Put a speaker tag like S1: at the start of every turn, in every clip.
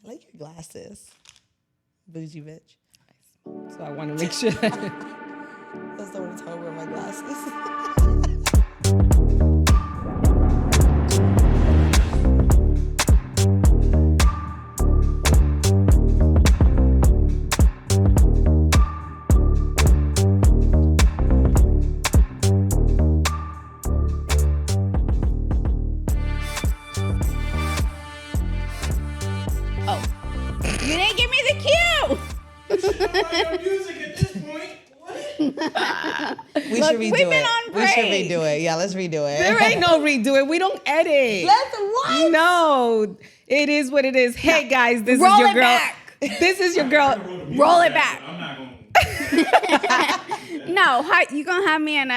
S1: I like your glasses. Bougie bitch.
S2: So I want to make sure.
S1: That's the only time I wear my glasses. We should redo it. We should redo it. Yeah, let's redo it.
S2: There ain't no redo it. We don't edit.
S1: Let's what?
S2: No, it is what it is. Hey guys, this
S3: Roll
S2: is your
S3: it
S2: girl.
S3: back.
S2: This is your girl.
S3: Roll it back.
S4: I'm not going.
S3: No, how you gonna have me in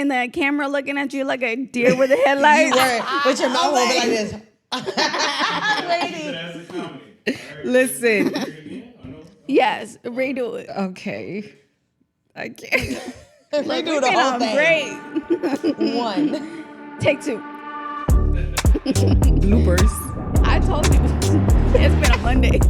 S3: the camera looking at you like a deer with a headlight?
S1: You were with your mouth open like this.
S4: Lady. As a comedy. Right.
S2: Listen.
S3: Yes, redo it.
S2: Okay. I can't.
S1: Redo the whole thing.
S3: Great.
S1: One.
S3: Take two.
S2: Bloopers.
S3: I told you. It's been a Monday.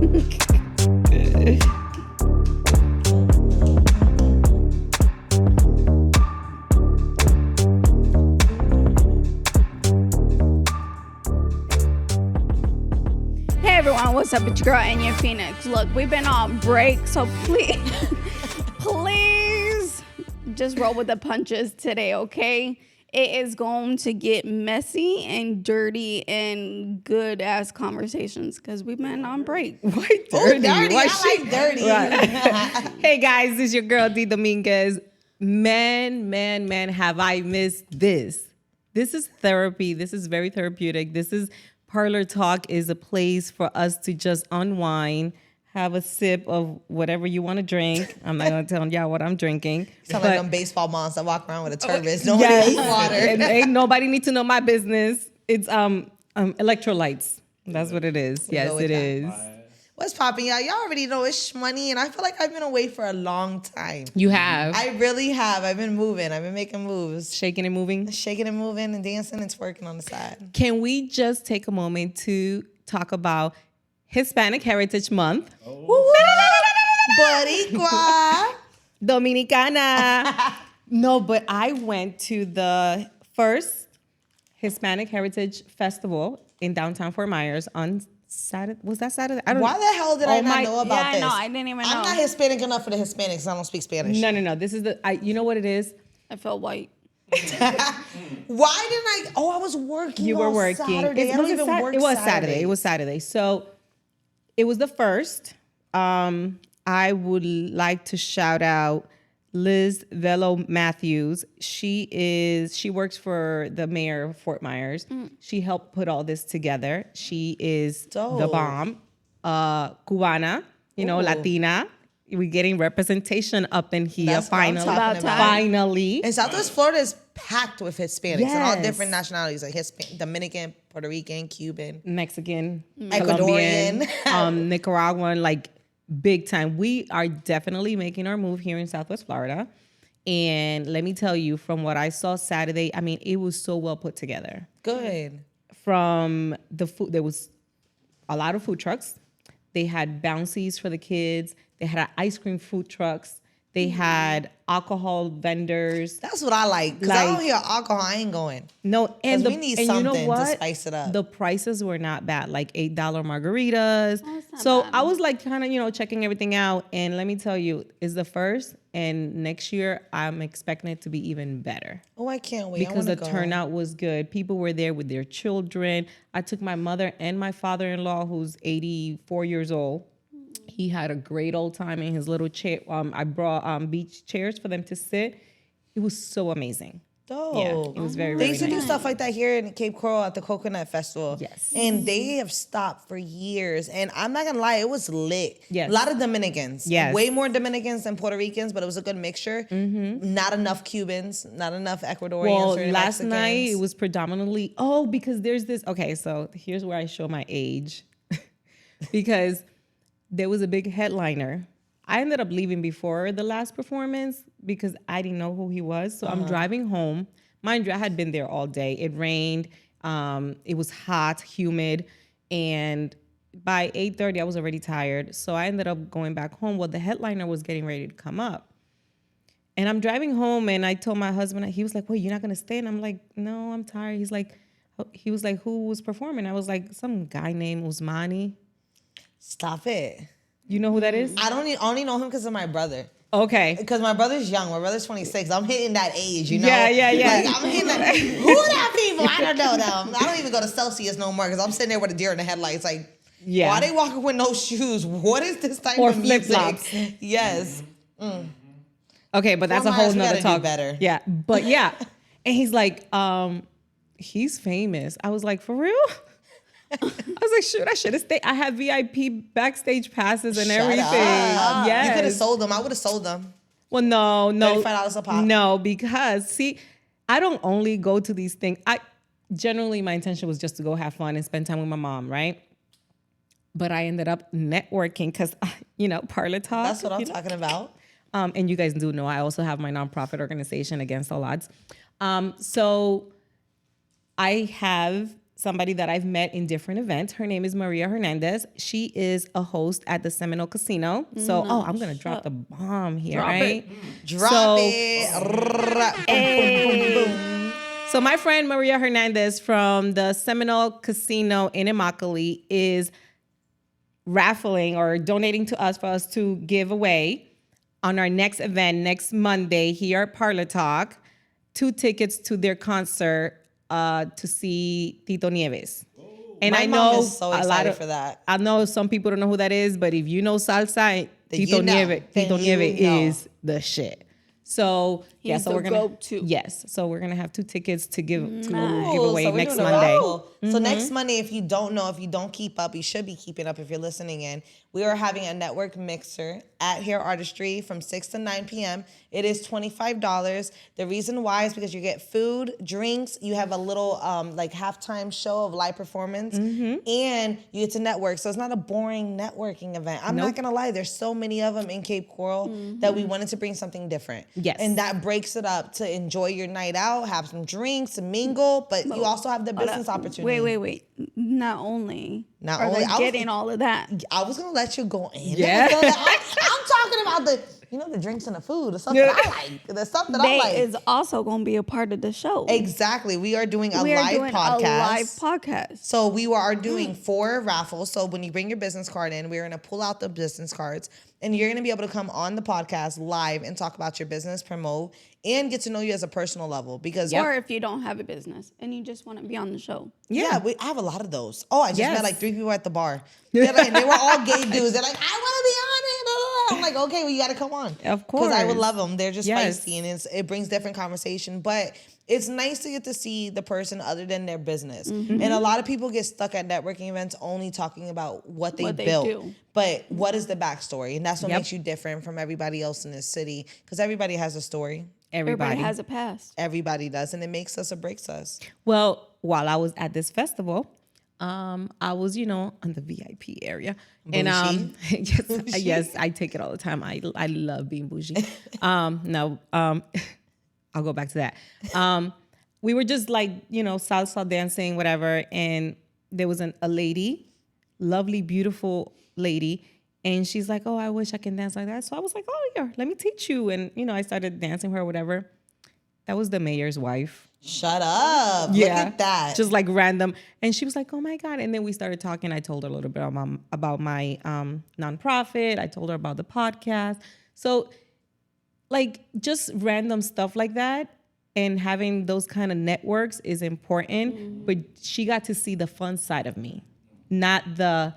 S3: Hey everyone, what's up? It's your girl Enya Phoenix. Look, we've been on break, so please just roll with the punches today, okay? It is going to get messy and dirty and good ass conversations because we've been on break.
S2: Why dirty?
S1: Dirty.
S2: Why
S1: I like dirty.
S2: Right. Hey guys, this is your girl Dee Dominguez. Man, have I missed this? This is therapy. This is very therapeutic. This is Parlor Talk is a place for us to just unwind, have a sip of whatever you want to drink. I'm not going to tell y'all what I'm drinking.
S1: Sound like them baseball moms that walk around with a turban. Nobody needs water.
S2: And ain't nobody need to know my business. It's electrolytes. That's what it is. Yes, it is.
S1: What's popping, y'all? Y'all already know it's Shhmoney, and I feel like I've been away for a long time.
S2: You have.
S1: I really have. I've been moving. I've been making moves.
S2: Shaking and moving.
S1: Shaking and moving and dancing and twerking on the side.
S2: Can we just take a moment to talk about Hispanic Heritage Month?
S1: Boricua.
S2: Dominicana. No, but I went to the first Hispanic Heritage Festival in downtown Fort Myers on Saturday. Was that Saturday? I don't
S1: Why
S2: know.
S1: the hell did I not know about
S3: Yeah,
S1: this?
S3: no, I didn't even know.
S1: I'm not Hispanic enough for the Hispanics. I don't speak Spanish.
S2: No. This is you know what it is?
S3: I felt white.
S1: Why didn't I? Oh, I was working.
S2: You were
S1: on
S2: working.
S1: Saturday. I don't even work
S2: It was
S1: Saturdays.
S2: Saturday. It was Saturday. So it was the first. I would like to shout out Liz Velo Matthews. She works for the mayor of Fort Myers. She helped put all this together. She is the
S1: Dope.
S2: bomb. Cubana, Latina. We're getting representation up in here.
S1: That's what I'm
S2: finally.
S1: talking about.
S2: Finally.
S1: And Southwest Florida is packed with Hispanics and all
S2: Yes.
S1: different nationalities, like Dominican, Puerto Rican, Cuban,
S2: Mexican,
S1: Ecuadorian,
S2: Colombian, Nicaraguan, like big time. We are definitely making our move here in Southwest Florida. And let me tell you, from what I saw Saturday, I mean, it was so well put together.
S1: Good.
S2: From the food, there was a lot of food trucks. They had bouncies for the kids. They had ice cream food trucks. They had alcohol vendors.
S1: That's what I like. Because I don't hear alcohol, I ain't going.
S2: No, and
S1: we need something to spice it up.
S2: The prices were not bad, like $8 margaritas.
S3: Oh, that's not
S2: So
S3: bad.
S2: I was like kind of, checking everything out. And let me tell you, it's the first. And next year, I'm expecting it to be even better.
S1: Oh, I can't wait.
S2: Because
S1: I
S2: the
S1: wanna go.
S2: turnout was good. People were there with their children. I took my mother and my father-in-law, who's 84 years old. He had a great old time in his little chair. I brought beach chairs for them to sit. It was so amazing.
S1: Dope.
S2: Yeah, it was very,
S1: They
S2: very
S1: used to
S2: nice.
S1: do stuff like that here in Cape Coral at the Coconut Festival.
S2: Yes.
S1: And they have stopped for years. And I'm not going to lie, it was lit.
S2: Yes.
S1: A lot of Dominicans.
S2: Yes.
S1: Way more Dominicans than Puerto Ricans, but it was a good mixture. Not enough Cubans, not enough Ecuadorians.
S2: Well,
S1: or
S2: last
S1: Mexicans.
S2: night it was predominantly, because there's this, okay, so here's where I show my age. Because there was a big headliner. I ended up leaving before the last performance because I didn't know who he was. So I'm driving home. Mind you, I had been there all day. It rained. It was hot, humid. And by 8:30, I was already tired. So I ended up going back home. Well, the headliner was getting ready to come up. And I'm driving home and I told my husband, he was like, "Wait, you're not going to stay?" And I'm like, "No, I'm tired." He was like, "Who was performing?" I was like, "Some guy named Shhmoney."
S1: Stop it.
S2: You know who that is?
S1: I only know him because of my brother.
S2: Okay.
S1: Because my brother's young. My brother's 26. I'm hitting that age, you know?
S2: Yeah.
S1: Like, I'm hitting that. Who are that people? I don't know them. I don't even go to Celsius no more because I'm sitting there with a deer in the headlights. Like,
S2: Yeah.
S1: why are they walking with no shoes? What is this type
S2: Or
S1: of music?
S2: flip-flops.
S1: Yes.
S2: Okay, but that's a
S1: Poor
S2: whole
S1: Miles, we
S2: nother
S1: gotta do
S2: talk.
S1: better.
S2: Yeah, but yeah. And he's like, he's famous. I was like, for real? I was like, shoot, I should have stayed. I had VIP backstage passes and
S1: Shut
S2: everything.
S1: up.
S2: Yes.
S1: You could have sold them. I would have sold them.
S2: Well, no.
S1: $35 a pop.
S2: No, because see, I don't only go to these things. Generally my intention was just to go have fun and spend time with my mom, right? But I ended up networking because, Parlor Talk.
S1: That's what I'm talking about.
S2: And you guys do know I also have my nonprofit organization Against All Odds. So I have somebody that I've met in different events. Her name is Maria Hernandez. She is a host at the Seminole Casino. So, I'm going to drop the bomb here, right?
S1: Drop it.
S2: Hey. So my friend Maria Hernandez from the Seminole Casino in Immokalee is raffling or donating to us for us to give away on our next event next Monday here at Parlor Talk, 2 tickets to their concert to see Tito Nieves. And
S1: My
S2: I
S1: mom
S2: know
S1: is so
S2: a lot
S1: excited
S2: of
S1: for that.
S2: I know some people don't know who that is, but if you know salsa,
S1: Then
S2: Tito
S1: you know.
S2: Nieves,
S1: Then
S2: Tito
S1: you
S2: Nieves
S1: know.
S2: is the shit. So
S3: He's
S2: so
S3: the
S2: we're gonna
S3: go-to.
S2: yes, so we're gonna have 2 tickets to give
S1: Cool.
S2: away
S1: So we're
S2: next
S1: doing a
S2: Monday.
S1: raffle. So next Monday, if you don't know, if you don't keep up, you should be keeping up if you're listening in. We are having a network mixer at Hair Artistry from 6 to 9 p.m. It is $25. The reason why is because you get food, drinks, you have a little like halftime show of live performance, and you get to network. So it's not a boring networking event. I'm not gonna lie, there's so many of them in Cape Coral that we wanted to bring something different.
S2: Yes.
S1: And that breaks it up to enjoy your night out, have some drinks, and mingle, but you also have the business opportunity.
S3: Wait. Not only
S1: Not
S3: are
S1: only-
S3: they
S1: I was-
S3: getting all of that.
S1: I was gonna let you go in.
S2: Yeah.
S1: I'm talking about the drinks and the food, the stuff that I like, the stuff that I
S3: They
S1: like.
S3: is also going to be a part of the show.
S1: Exactly. We are doing a
S3: We are
S1: live
S3: doing
S1: podcast.
S3: a live podcast.
S1: So we are doing 4 raffles. So when you bring your business card in, we're gonna pull out the business cards, and you're gonna be able to come on the podcast live and talk about your business, promote, and get to know you as a personal level. Because
S3: Or if you don't have a business and you just want to be on the show.
S1: I have a lot of those. Oh, I just
S2: Yes.
S1: met like 3 people at the bar. They were all gay dudes. They're like, I want to be on it. I'm like, okay, well, you got to come on.
S2: Of
S1: Because I would
S2: course.
S1: love them. They're just
S2: Yes.
S1: feisty, and it brings different conversation. But it's nice to get to see the person other than their business. And a lot of people get stuck at networking events only talking about what they built.
S3: do.
S1: But what is the backstory? And that's what
S2: Yep.
S1: makes you different from everybody else in this city. Because everybody has a story.
S2: Everybody.
S3: Everybody has a past.
S1: Everybody does. And it makes us or breaks us.
S2: Well, while I was at this festival, I was, on the VIP area. And yes, I take it all the time. I love being bougie. I'll go back to that. We were just like, salsa dancing, whatever. And there was a lady, lovely, beautiful lady. And she's like, oh, I wish I can dance like that. So I was like, oh, yeah, let me teach you. And, I started dancing with her, whatever. That was the mayor's wife.
S1: Shut up. Look at that.
S2: Just like random. And she was like, oh my God. And then we started talking. I told her a little bit about my nonprofit. I told her about the podcast. So like just random stuff like that and having those kind of networks is important. But she got to see the fun side of me, not the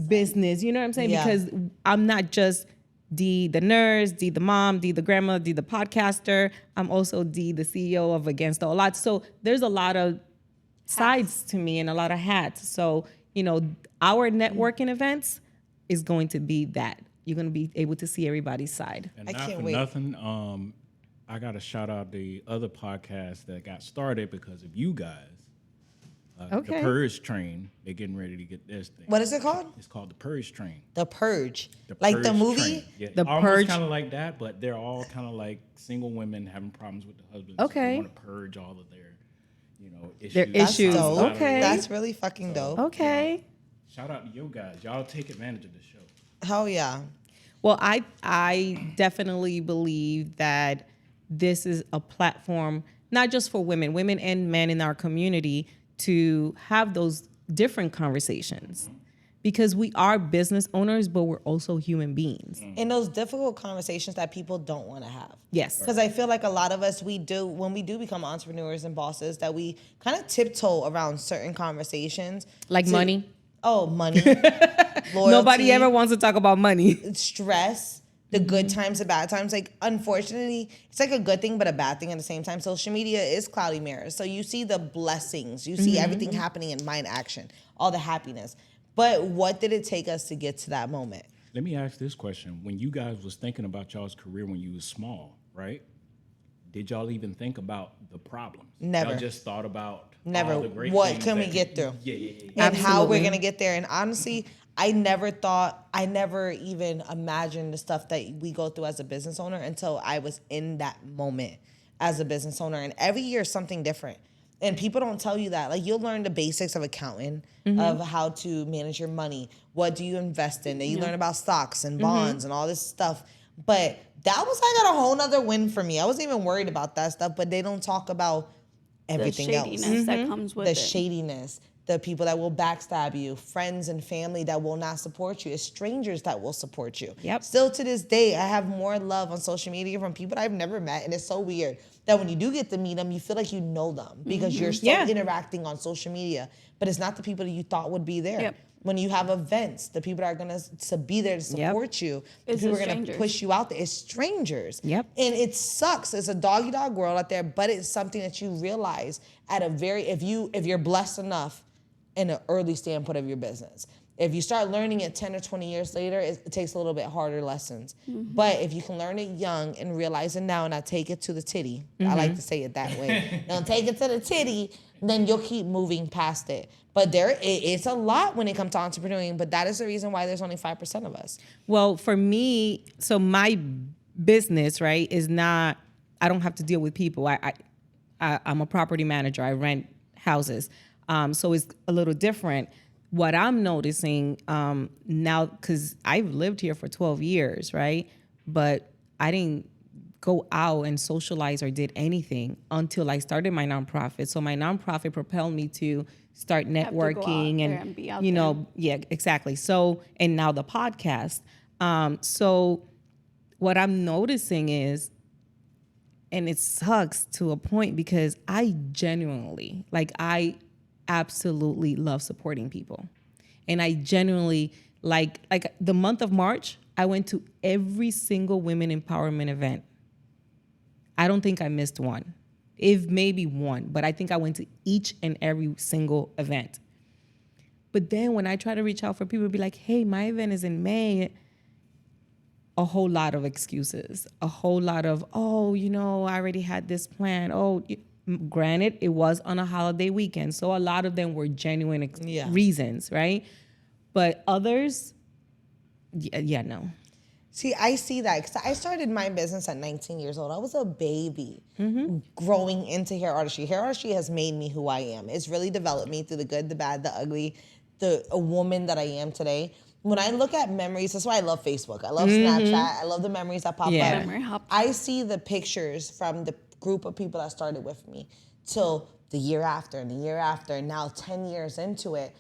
S3: business.
S2: You know what I'm saying?
S1: Yeah.
S2: Because I'm not just Dee the nurse, Dee the mom, Dee the grandma, Dee the podcaster. I'm also Dee the CEO of Against All Odds. So there's a lot of sides to me and a lot of hats. So, our networking events is going to be that. You're going to be able to see everybody's side.
S4: And
S1: I
S4: not
S1: can't
S4: for
S1: wait.
S4: nothing, I got to shout out the other podcast that got started because of you guys.
S2: Okay.
S4: The Purge Train, they're getting ready to get this thing.
S1: What is it called?
S4: It's called The Purge Train.
S1: The Purge.
S4: The
S1: Like the
S4: Purge
S1: movie?
S4: Train. Yeah,
S2: The
S4: almost
S2: Purge.
S4: kind of like that, but they're all kind of like single women having problems with the husbands.
S2: Okay.
S4: So they want to purge all of their, issues.
S2: Their
S1: That's
S2: issues.
S1: dope.
S2: Okay.
S1: That's really fucking dope.
S2: Okay.
S4: Shout out to you guys. Y'all take advantage of the show.
S1: Hell yeah.
S2: Well, I definitely believe that this is a platform, not just for women and men in our community, to have those different conversations. Because we are business owners, but we're also human beings.
S1: In those difficult conversations that people don't want to have.
S2: Yes.
S1: Because I feel like a lot of us, when we do become entrepreneurs and bosses, that we kind of tiptoe around certain conversations.
S2: Like money.
S1: Oh, money. Loyalty.
S2: Nobody ever wants to talk about money.
S1: Stress, the good times, the bad times. Like, unfortunately, it's like a good thing, but a bad thing at the same time. Social media is cloudy mirrors. So you see the blessings. You see everything happening in mind action, all the happiness. But what did it take us to get to that moment?
S4: Let me ask this question. When you guys was thinking about y'all's career when you was small, right? Did y'all even think about the problems?
S1: Never.
S4: Y'all just thought about
S1: Never.
S4: all the great
S1: What
S4: things
S1: can we
S4: that-
S1: get through?
S4: Yeah.
S1: And how we're
S2: Absolutely.
S1: going to get there. And honestly, I never even imagined the stuff that we go through as a business owner until I was in that moment as a business owner. And every year is something different. And people don't tell you that. Like, you'll learn the basics of accounting, of how to manage your money. What do you invest in? Then you learn about stocks and bonds and all this stuff. But that was like a whole nother win for me. I wasn't even worried about that stuff, but they don't talk about everything
S3: the
S1: else.
S3: shadiness that comes with
S1: The
S3: it.
S1: shadiness, the people that will backstab you, friends and family that will not support you, it's strangers that will support you.
S2: Yep.
S1: Still to this day, I have more love on social media from people I've never met, and it's so weird that when you do get to meet them, you feel like you know them because you're so
S2: Yeah.
S1: interacting on social media, but it's not the people that you thought would be there.
S3: Yep.
S1: When you have events, the people that are gonna be there to support you, the
S3: It's
S1: people
S3: the
S1: who are gonna
S3: strangers.
S1: push you out there, it's strangers.
S2: Yep.
S1: And it sucks. It's a dog eat dog world out there, but it's something that you realize at a very, if you're blessed enough in an early standpoint of your business. If you start learning it 10 or 20 years later, it takes a little bit harder lessons. But if you can learn it young and realize it now and not take it to the titty, I like to say it that way. Don't take it to the titty, then you'll keep moving past it. But it's a lot when it comes to entrepreneuring, but that is the reason why there's only 5% of us.
S2: Well, for me, so my business, right, is not, I don't have to deal with people. I'm a property manager. I rent houses. So it's a little different. What I'm noticing now, because I've lived here for 12 years, right? But I didn't go out and socialize or did anything until I started my nonprofit. So my nonprofit propelled me to start
S3: to go out
S2: networking
S3: there and be out
S2: you know,
S3: there.
S2: yeah, exactly. So, and now the podcast. So what I'm noticing is, and it sucks to a point because I genuinely, I absolutely love supporting people. And I genuinely, like the month of March, I went to every single women empowerment event. I don't think I missed one, if maybe one, but I think I went to each and every single event. But then when I try to reach out for people, be like, hey, my event is in May, a whole lot of excuses, a whole lot of, oh, I already had this plan. Oh, granted, it was on a holiday weekend, so a lot of them were genuine reasons, right? But others, no.
S1: See, I see that because I started my business at 19 years old. I was a baby growing into hair artistry. Hair artistry has made me who I am. It's really developed me through the good, the bad, the ugly, a woman that I am today. When I look at memories, that's why I love Facebook. I love Snapchat. I love the memories that pop up.
S3: Memory hop.
S1: I see the pictures from the group of people that started with me till the year after and the year after. And now 10 years into it,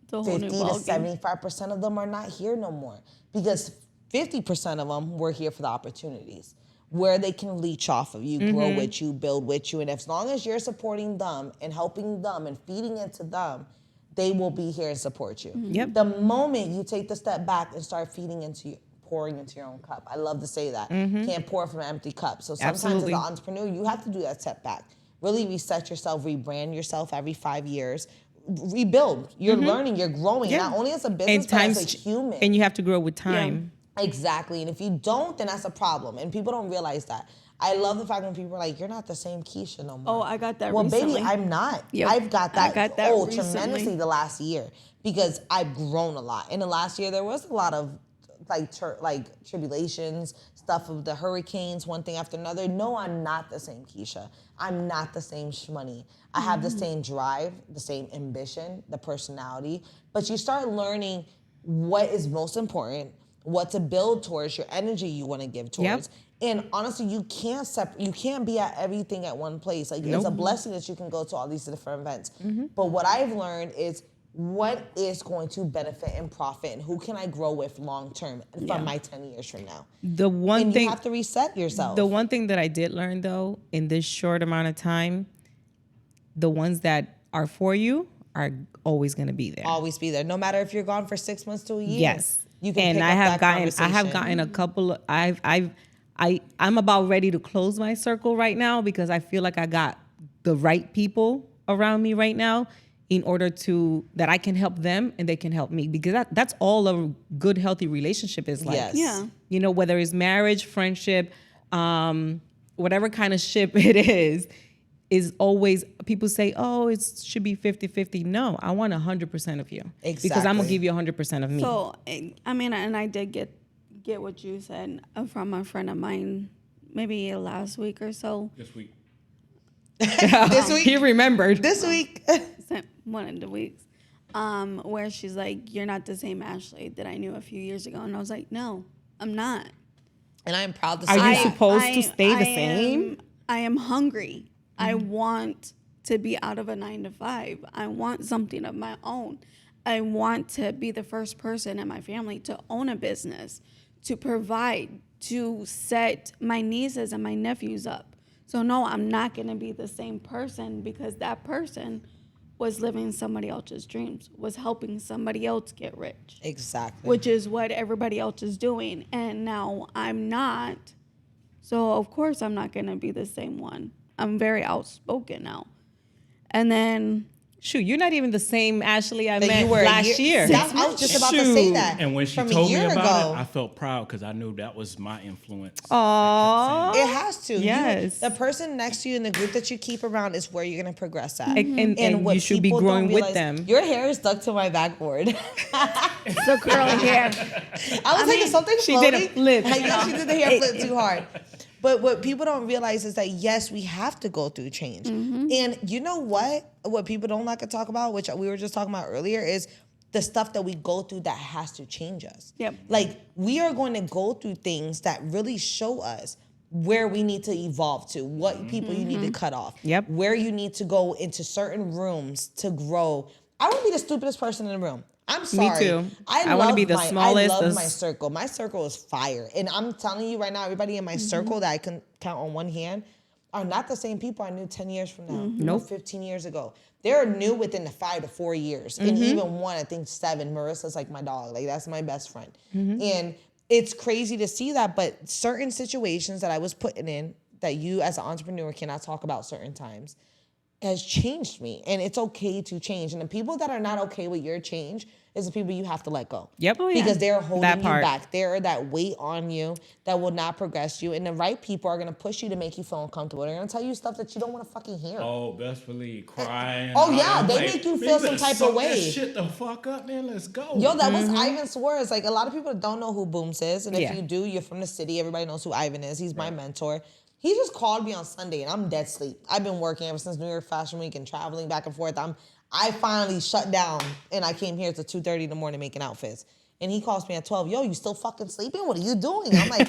S3: It's a whole
S1: 50
S3: new
S1: to
S3: ballgame.
S1: 75% of them are not here no more because 50% of them were here for the opportunities where they can leech off of you, grow with you, build with you. And as long as you're supporting them and helping them and feeding into them, they will be here and support you.
S2: Yep.
S1: The moment you take the step back and start feeding into you, pouring into your own cup. I love to say that. Can't pour from an empty cup. So sometimes
S2: Absolutely.
S1: as an entrepreneur, you have to do that step back. Really reset yourself, rebrand yourself every 5 years. Rebuild. You're learning, you're growing,
S2: Yeah.
S1: not only as a business, but as a human.
S2: And you have to grow with time.
S1: Exactly. And if you don't, then that's a problem. And people don't realize that. I love the fact when people are like, you're not the same Keisha no more.
S3: Oh, I got that
S1: Well,
S3: recently.
S1: baby, I'm not.
S3: Yep.
S1: I've got that,
S3: I got that recently.
S1: tremendously the last year because I've grown a lot. In the last year, there was a lot of tribulations, stuff of the hurricanes, one thing after another. No, I'm not the same Keisha. I'm not the same Shhmoney. I have the same drive, the same ambition, the personality, but you start learning what is most important, what to build towards, your energy you want to give towards. And honestly, you can't be at everything at one place. Like it's a blessing that you can go to all these different events. But what I've learned is what is going to benefit and profit, and who can I grow with long term from my 10 years from now. You have to reset yourself.
S2: The one thing that I did learn though in this short amount of time, the ones that are for you are always going to be there.
S1: Always be there, no matter if you're gone for 6 months to a year.
S2: Yes,
S1: you can.
S2: And
S1: pick
S2: I
S1: up
S2: have
S1: that
S2: gotten a couple. I'm about ready to close my circle right now because I feel like I got the right people around me right now in order that I can help them and they can help me, because that's all a good, healthy relationship is like.
S1: Yes.
S3: Yeah.
S2: You know, whether it's marriage, friendship, whatever kind of ship it is always, people say, oh, it should be 50-50. No, I want 100% of you.
S1: Exactly.
S2: Because I'm going to give you 100% of me.
S3: So, I mean, and I did get what you said from a friend of mine maybe last week or so.
S4: This week.
S1: This week.
S2: He remembered.
S1: This week.
S3: One of the weeks, where she's like, you're not the same Ashley that I knew a few years ago. And I was like, no, I'm not.
S1: And I am proud to
S2: Are
S1: say
S2: you
S1: that.
S2: supposed to stay the same?
S3: I am hungry. I want to be out of a 9-to-5. I want something of my own. I want to be the first person in my family to own a business, to provide, to set my nieces and my nephews up. So no, I'm not going to be the same person, because that person was living somebody else's dreams, was helping somebody else get rich.
S1: Exactly.
S3: Which is what everybody else is doing. And now I'm not. So of course I'm not going to be the same one. I'm very outspoken now. And then...
S2: Shoot, you're not even the same Ashley I
S1: That
S2: met
S1: you were
S2: last year.
S1: I was just about to say that.
S4: And when she
S1: From
S4: told
S1: a
S4: me
S1: year
S4: about
S1: ago.
S4: it, I felt proud because I knew that was my influence.
S2: Aww.
S1: It has to.
S2: Yes.
S1: The person next to you in the group that you keep around is where you're going to progress at.
S2: And
S1: what
S2: you should be
S1: people
S2: growing
S1: don't
S2: with
S1: realize-
S2: them.
S1: Your hair is stuck to my backboard.
S3: the curly hair.
S1: I was like, is something
S2: she
S1: floating?
S2: did a flip.
S1: Yeah, she did the hair flip too hard. But what people don't realize is that, yes, we have to go through change. And you know what? What people don't like to talk about, which we were just talking about earlier, is the stuff that we go through that has to change us.
S3: Yep.
S1: Like, we are going to go through things that really show us where we need to evolve to, what people you need to cut off,
S2: Yep.
S1: where you need to go into certain rooms to grow. I would be the stupidest person in the room. I'm sorry.
S2: too. I
S1: love
S2: wanna be the smallest,
S1: I love
S2: the
S1: my circle. My circle is fire. And I'm telling you right now, everybody in my circle that I can count on one hand are not the same people I knew 10 years from now,
S2: Nope.
S1: 15 years ago. They're new within the 5 to 4 years. And even one, I think 7, Marissa's like my dog. Like, that's my best friend. And it's crazy to see that, but certain situations that I was putting in that you as an entrepreneur cannot talk about certain times has changed me. And it's okay to change. And the people that are not okay with your change is the people you have to let go.
S2: Yep. Oh, yeah.
S1: Because they're holding
S2: That
S1: you
S2: part.
S1: back. They're that weight on you that will not progress you. And the right people are going to push you to make you feel uncomfortable. They're going to tell you stuff that you don't want to fucking hear.
S4: Oh, best believe, crying.
S1: Oh, yeah,
S4: I'm
S1: they
S4: like,
S1: make you
S4: "Man,
S1: feel some
S4: better
S1: type of
S4: suck
S1: way."
S4: That shit the fuck up, man. Let's go.
S1: Yo, that was Ivan Suarez. Like, a lot of people don't know who Booms is. And if
S2: Yeah.
S1: you do, you're from the city. Everybody knows who Ivan is. He's my mentor. He just called me on Sunday, and I'm dead sleep. I've been working ever since New York Fashion Week and traveling back and forth. I finally shut down, and I came here to 2:30 in the morning making outfits. And he calls me at 12. Yo, you still fucking sleeping? What are you doing? I'm like,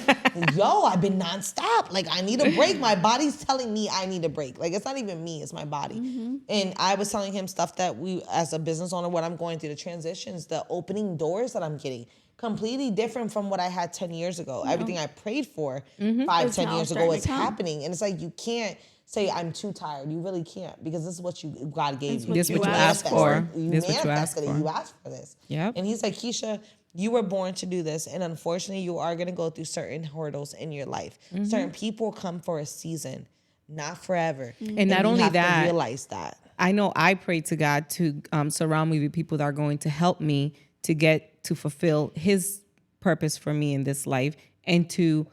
S1: yo, I've been nonstop. Like, I need a break. My body's telling me I need a break. Like, it's not even me, it's my body. And I was telling him stuff that we, as a business owner, what I'm going through, the transitions, the opening doors that I'm getting. Completely different from what I had 10 years ago. Everything I prayed for 5, 10
S3: now
S1: years ago
S3: starting
S1: is
S3: to come.
S1: happening. And it's like, you can't say I'm too tired. You really can't, because this is what God gave you.
S2: This is what you
S3: asked
S2: asked for.
S1: You
S2: This is what you asked
S1: manifested it.
S2: for.
S1: You asked for this.
S2: Yep.
S1: And he's like, Keisha, you were born to do this. And unfortunately, you are going to go through certain hurdles in your life. Certain people come for a season, not forever.
S2: And not
S1: you
S2: only
S1: have
S2: that,
S1: to realize that.
S2: I know I pray to God to surround me with people that are going to help me to fulfill His purpose for me in this life, and to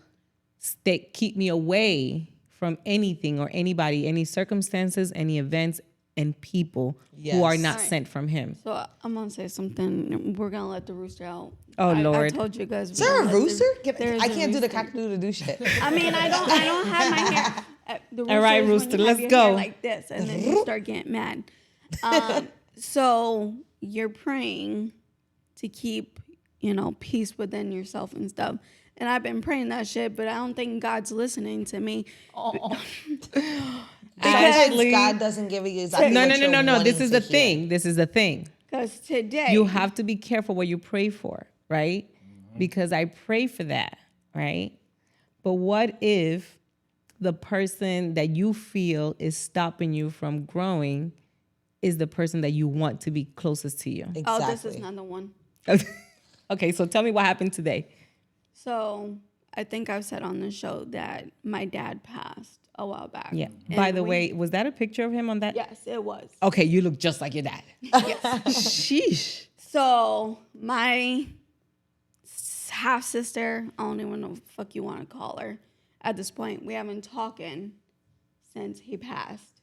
S2: keep me away from anything or anybody, any circumstances, any events, and people who are not
S3: Yes.
S2: sent from him.
S3: So I'm gonna say something. We're gonna let the rooster out.
S2: Oh,
S3: I
S2: Lord.
S3: told you guys.
S1: Is there a rooster?
S3: There is
S1: I
S3: a
S1: can't do the
S3: rooster.
S1: cock-a-doodle-doo shit.
S3: I mean, I don't have my hair. The
S2: All right,
S3: is when
S2: rooster,
S3: you have
S2: let's
S3: your
S2: go.
S3: hair like this, and then you start getting mad. So you're praying to keep, peace within yourself and stuff. And I've been praying that shit, but I don't think God's listening to me.
S1: Because God doesn't give you exactly
S2: No.
S1: what you're
S2: This
S1: wanting
S2: is
S1: to
S2: the
S1: hear.
S2: thing. This is the thing.
S3: Because today,
S2: You have to be careful what you pray for, right? Because I pray for that, right? But what if the person that you feel is stopping you from growing is the person that you want to be closest to you?
S1: Exactly.
S3: oh, this is not the one.
S2: Okay, so tell me what happened today.
S3: So I think I've said on the show that my dad passed a while back.
S2: Yeah.
S3: And
S2: By the way, was that a picture of him on that?
S3: yes, it was.
S2: Okay, you look just like your dad. Sheesh.
S3: So my half sister, I don't even know what the fuck you want to call her. At this point, we haven't talking since he passed.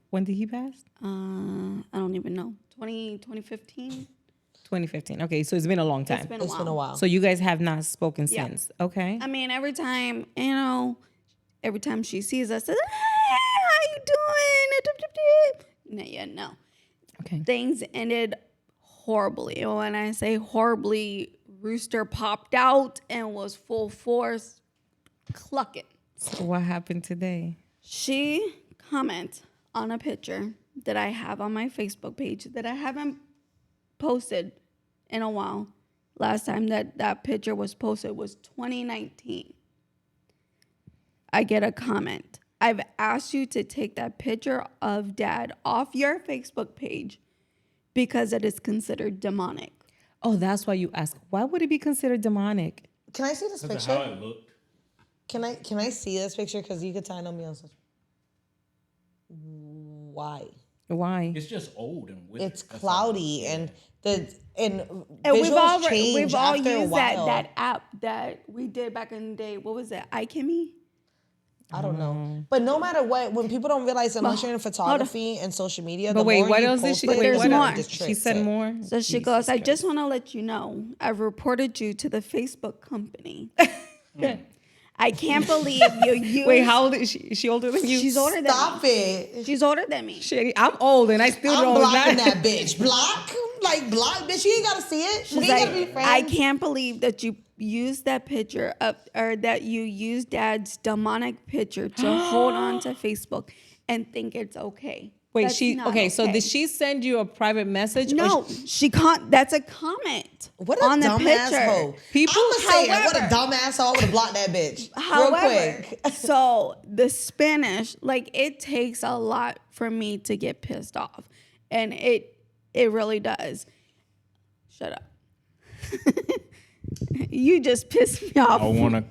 S2: When did he pass?
S3: I don't even know. 2015.
S2: 2015. Okay, so it's been a long time.
S3: It's been
S1: It's been a while.
S2: So you guys have not spoken
S3: Yeah.
S2: since. Okay.
S3: I mean, every time she sees us, hey, how you doing? No.
S2: Okay.
S3: Things ended horribly. And when I say horribly, Rooster popped out and was full force clucking.
S2: So what happened today?
S3: She commented on a picture that I have on my Facebook page that I haven't posted in a while. Last time that picture was posted was 2019. I get a comment. I've asked you to take that picture of dad off your Facebook page because it is considered demonic.
S2: Oh, that's why you ask. Why would it be considered demonic?
S1: Can I see this
S4: Because of how
S1: picture?
S4: it looked.
S1: Can I see this picture? Because you could tell I know me on social. Why?
S2: Why?
S4: It's just old and withered.
S1: It's
S4: That's all.
S1: cloudy and
S3: And
S1: visuals change
S3: we've all
S1: after a
S3: used
S1: while.
S3: that app that we did back in the day. What was it? Icey?
S1: I don't know. But no matter what, when people don't realize unless you're in photography and social media,
S2: But
S1: the
S2: wait,
S1: more
S2: what
S1: you
S2: else did
S1: post
S2: she?
S1: it,
S2: Wait,
S3: there's
S2: what
S3: more.
S2: else?
S1: just
S2: She
S1: tricks
S2: said
S1: it.
S2: more.
S3: So she goes, I just want to let you know, I've reported you to the Facebook company. I can't believe you used...
S2: Wait, how old is she? Is she older than you?
S3: She's older than
S1: Stop
S3: me.
S1: it.
S3: She's older than me.
S2: Shit, I'm old and I still
S1: I'm
S2: don't
S1: blocking
S2: know.
S1: that bitch. Block? Like, block? Bitch, you ain't got to see it.
S3: She's
S1: We ain't got to be
S3: like,
S1: friends.
S3: I can't believe that you used that picture or that you used dad's demonic picture to hold on to Facebook and think it's okay.
S2: Wait,
S3: That's not
S2: okay, so
S3: okay.
S2: did she send you a private message? or
S3: No, she can't. That's a comment
S1: What a
S3: on the
S1: dumbass
S3: picture.
S1: hoe.
S2: People-
S1: I'm going to say it. What a
S3: However-
S1: dumbass hoe. I would have blocked that bitch.
S3: However,
S1: Real quick.
S3: so the Spanish, like it takes a lot for me to get pissed off. And it really does. Shut up. You just pissed me off.
S4: I wanna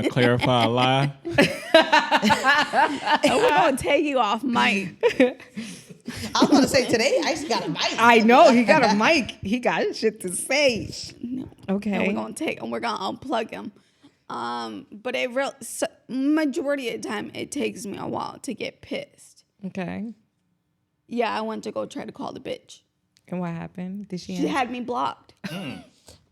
S4: clarify a lie.
S3: And we're gonna take you off mic.
S1: I was going to say today, Icey got a mic.
S2: I know he got a mic. He got shit to say. Okay.
S3: And we're gonna unplug him. But majority of the time it takes me a while to get pissed.
S2: Okay.
S3: Yeah, I went to go try to call the bitch.
S2: And what happened? Did she?
S3: She had me blocked.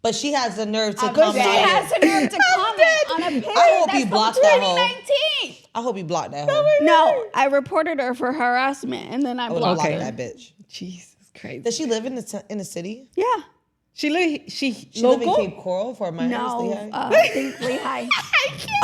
S1: But she has the nerve to
S3: But
S1: come
S3: she
S1: out.
S3: has the nerve to comment on a picture
S1: I hope
S3: that's
S1: you
S3: from
S1: blocked that hoe.
S3: 2019.
S1: I hope you blocked that hoe.
S3: No, I reported her for harassment, and then I
S1: I would have
S3: blocked
S1: blocked
S3: her.
S1: that bitch.
S2: Jesus Christ.
S1: Does she live in the city?
S3: Yeah.
S2: She
S1: She
S2: local?
S1: live in Cape Coral for my
S3: No,
S1: Lehigh?
S3: I think Lehigh.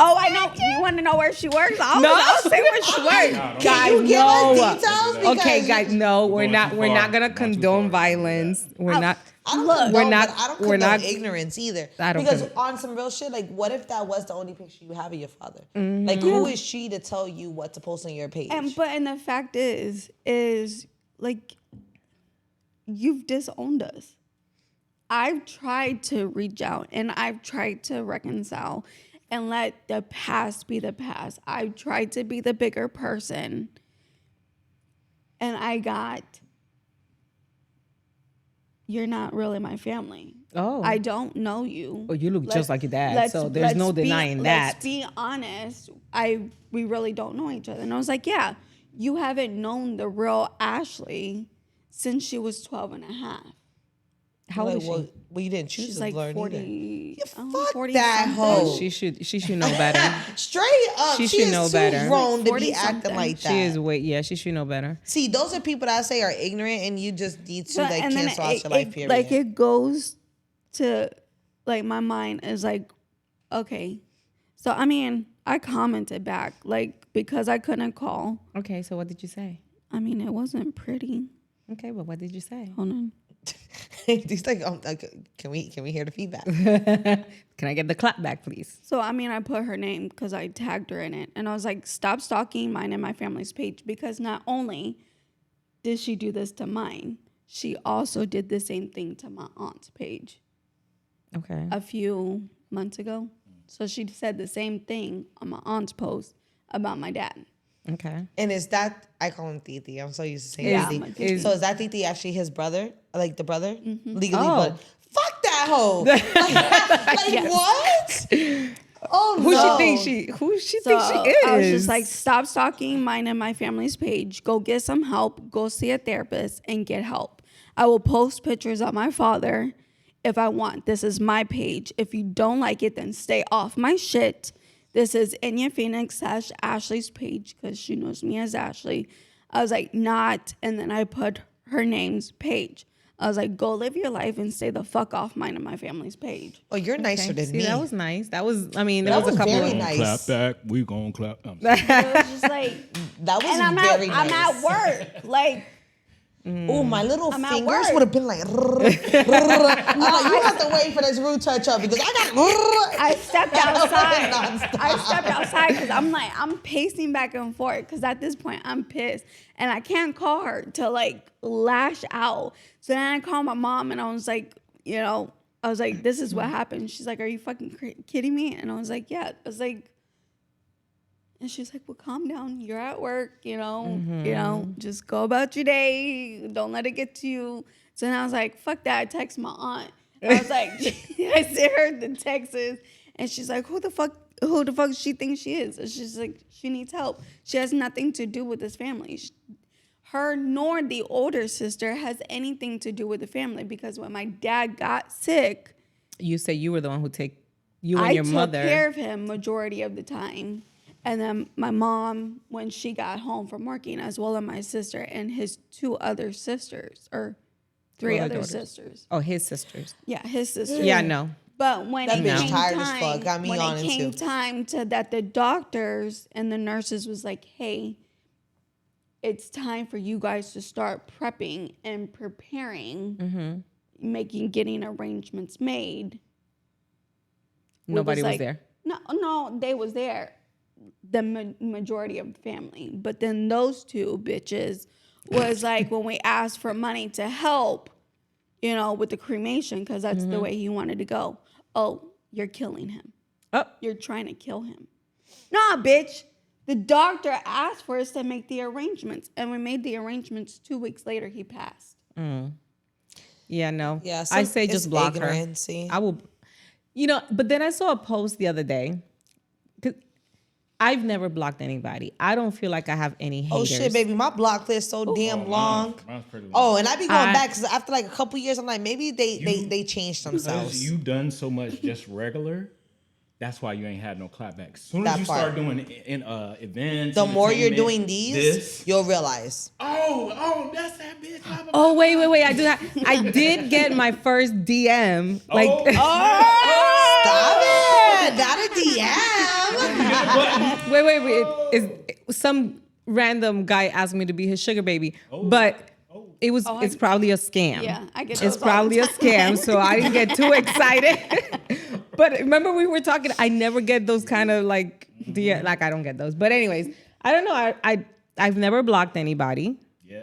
S3: Oh, I know. You want to know where she works? I'll say where she works.
S2: Guys,
S1: you give
S2: no.
S1: us details?
S2: Okay,
S1: Because
S2: guys, no. We're
S4: Going
S2: not.
S4: too
S2: We're
S4: far.
S2: not gonna
S4: Going too
S2: condone
S4: far.
S2: violence. We're not.
S1: I don't
S3: Look,
S1: condone,
S2: we're not-
S1: but I don't
S2: we're
S1: condone
S2: not-
S1: ignorance either.
S2: I don't
S1: because
S2: condone-
S1: on some real shit, like, what if that was the only picture you have of your father? Like, who is she to tell you what to post on your page?
S3: And the fact is like you've disowned us. I've tried to reach out and I've tried to reconcile and let the past be the past. I've tried to be the bigger person. And I got, you're not really my family.
S2: Oh.
S3: I don't know you.
S2: Oh, you look just like your dad, so there's no denying that.
S3: Let's be honest. We really don't know each other. And I was like, yeah, you haven't known the real Ashley since she was 12 and a half.
S2: How old is she?
S1: Well, you didn't choose
S3: She's
S1: to
S3: like
S1: learn
S3: 40.
S1: either.
S3: Yeah,
S1: Fuck
S3: 40
S1: that
S3: something.
S1: hoe.
S2: She should know better.
S1: Straight up,
S2: She
S1: she
S2: should
S1: is
S2: know
S1: too
S2: better.
S1: grown to
S3: 40
S1: be acting
S3: something.
S1: like that.
S2: She is she should know better.
S1: See, those are people that I say are ignorant, and you just need to
S3: But-
S1: like
S3: and then
S1: cancel out your life. Period.
S3: Like it goes to, like, my mind is like, okay. So, I mean, I commented back, like, because I couldn't call.
S2: Okay, so what did you say?
S3: I mean, it wasn't pretty.
S2: Okay, but what did you say?
S3: Hold on.
S1: He's like, can we hear the feedback?
S2: Can I get the clap back, please?
S3: So, I mean, I put her name because I tagged her in it. And I was like, stop stalking mine and my family's page. Because not only did she do this to mine, she also did the same thing to my aunt's page
S2: Okay.
S3: a few months ago. So she said the same thing on my aunt's post about my dad.
S2: Okay.
S1: And is that, I call him Titi. I'm so used to saying
S3: Yeah,
S1: Titi. So is that Titi actually his brother? Like the brother? Legally,
S2: Oh.
S1: but fuck that hoe. Like what? Oh
S2: Who
S1: no.
S2: she think she
S3: So
S2: is?
S3: I was just like, stop stalking mine and my family's page. Go get some help. Go see a therapist and get help. I will post pictures of my father if I want. This is my page. If you don't like it, then stay off my shit. This is Enya Phoenix / Ashley's page because she knows me as Ashley. I was like, not. And then I put her name's page. I was like, go live your life and stay the fuck off mine and my family's page.
S1: Oh, you're nicer than
S2: See,
S1: me.
S2: that was nice. That was, I mean,
S1: That
S2: there was a
S1: was
S2: couple
S1: very
S2: of
S1: nice.
S4: Clap back. We gonna clap.
S3: It was just like,
S1: That was
S3: and I'm
S1: very nice.
S3: I'm at work. Like,
S1: Oh, my little
S3: I'm at
S1: fingers
S3: work.
S1: would have been like, I'm like, you have to wait for this root touch up because I got.
S3: I stepped outside.
S1: Nonstop.
S3: I stepped outside because I'm like, I'm pacing back and forth because at this point I'm pissed and I can't call her to like lash out. So then I called my mom and I was like, this is what happened. She's like, are you fucking kidding me? And I was like, yeah. I was like, and she's like, well, calm down. You're at work, just go about your day. Don't let it get to you. So then I was like, fuck that. I text my aunt. I was like, I sent her the texts, and she's like, who the fuck she thinks she is? And she's like, she needs help. She has nothing to do with this family. Her nor the older sister has anything to do with the family because when my dad got sick,
S2: You say you were the one who you and
S3: I
S2: your
S3: took
S2: mother.
S3: care of him majority of the time. And then my mom, when she got home from working, as well as my sister and his 2 other sisters, or 3
S2: other
S3: other
S2: daughters.
S3: sisters.
S2: Oh, his sisters.
S3: Yeah, his sisters.
S2: Yeah, no.
S3: But when
S1: That
S3: it
S1: bitch
S3: came
S1: tired as
S3: time,
S1: fuck. Got me
S3: when
S1: on
S3: it
S1: it
S3: came
S1: too.
S3: time to that the doctors and the nurses was like, hey, it's time for you guys to start prepping and preparing, getting arrangements made.
S2: Nobody was
S3: like,
S2: there.
S3: No, they was there. The majority of the family. But then those 2 bitches was like, when we asked for money to help, with the cremation, because that's the way he wanted to go. Oh, you're killing him.
S2: Oh,
S3: You're trying to kill him. Nah, bitch. The doctor asked for us to make the arrangements. And we made the arrangements 2 weeks later, he passed.
S2: yeah, no.
S1: Yeah,
S2: I say
S1: it's
S2: just block her.
S1: ignorancy.
S2: I will, but then I saw a post the other day. 'Cause I've never blocked anybody. I don't feel like I have any haters.
S1: Oh shit, baby, my block list so damn long.
S4: Mine's pretty long.
S1: Oh, and I be going back because after like a couple years, I'm like, maybe they changed
S4: Because
S1: themselves.
S4: you done so much just regular. That's why you ain't had no clapbacks. As soon as
S1: That
S4: you
S1: part.
S4: start doing in events,
S1: The more you're
S4: entertainment,
S1: doing these, you'll realize.
S4: oh, that's that bitch. Blah, blah, blah.
S2: Oh, wait. I did get my first DM. Like,
S1: Stop it! Not a DM.
S2: wait. Is some random guy asked me to be his sugar baby, but it's probably a scam.
S3: Yeah, I get
S2: It's
S3: those all the
S2: probably a scam, so I didn't get too excited. But remember we were talking, I never get those kind of like I don't get those. But anyways, I don't know. I've never blocked anybody.
S4: Yeah.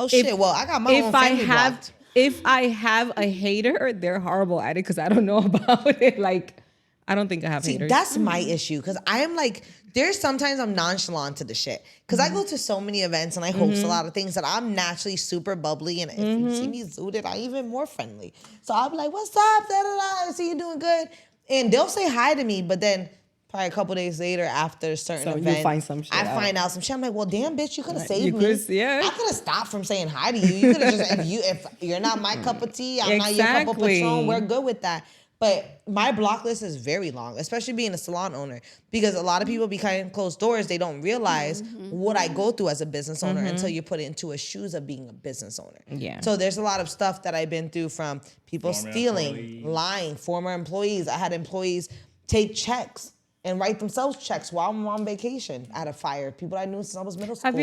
S1: Oh shit! Well, I got my own family blocked.
S2: If I have a hater, they're horrible at it because I don't know about it. Like, I don't think I have
S1: See,
S2: haters.
S1: that's my issue because I am like, there's sometimes I'm nonchalant to the shit because I go to so many events and I host a lot of things that I'm naturally super bubbly, and if you see me zooted, I'm even more friendly. So I'll be like, "What's up? Da da da. I see you doing good," and they'll say hi to me, but then Probably a couple days later after a certain
S2: So you
S1: event,
S2: find some shit
S1: I
S2: out.
S1: find out some shit. I'm like, well, damn, bitch, you could have saved
S2: You
S1: me.
S2: could've- yeah.
S1: I could have stopped from saying hi to you. You could have just, if you're not my cup of tea, I'm not your cup of
S2: Exactly.
S1: Patron, we're good with that. But my block list is very long, especially being a salon owner, because a lot of people behind closed doors, they don't realize what I go through as a business owner until you put it into a shoes of being a business owner.
S2: Yeah.
S1: So there's a lot of stuff that I've been through, from people
S4: Former
S1: stealing,
S4: employees.
S1: lying, former employees. I had employees take checks and write themselves checks while I'm on vacation. I had to fire people I knew since I was middle school.
S2: Have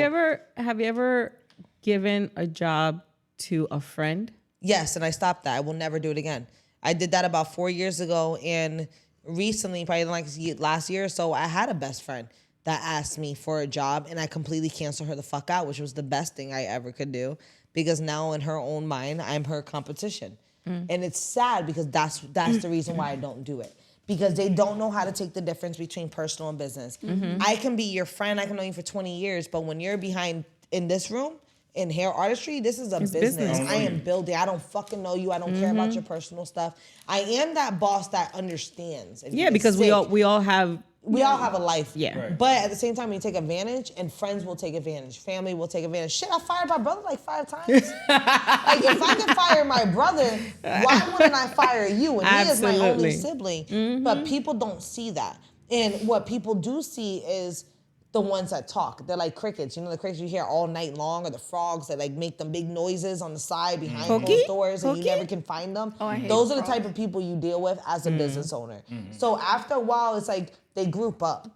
S2: you ever given a job to a friend?
S1: Yes, and I stopped that. I will never do it again. I did that about 4 years ago, and recently, probably like last year or so, I had a best friend that asked me for a job, and I completely canceled her the fuck out, which was the best thing I ever could do, because now in her own mind, I'm her competition. And it's sad, because that's the reason why I don't do it. Because they don't know how to take the difference between personal and business. I can be your friend, I can know you for 20 years, but when you're behind in this room, in hair artistry, this is a business. I am building. I don't fucking know you. I don't care about your personal stuff. I am that boss that understands. If you
S2: Yeah,
S1: get
S2: because
S1: sick.
S2: we all have.
S1: We all have a life.
S2: Yeah. Right.
S1: But at the same time, you take advantage, and friends will take advantage. Family will take advantage. Shit, I fired my brother like 5 times. Like, if I can fire my brother, why wouldn't I fire you? And he is my only sibling. But people don't see that. And what people do see is the ones that talk. They're like crickets. You know the crickets you hear all night long, or the frogs that like make them big noises on the side behind closed doors, and you never can find them.
S3: Oh, I hate
S1: Those are the
S3: frogs.
S1: type of people you deal with as a business owner. So after a while, it's like they group up.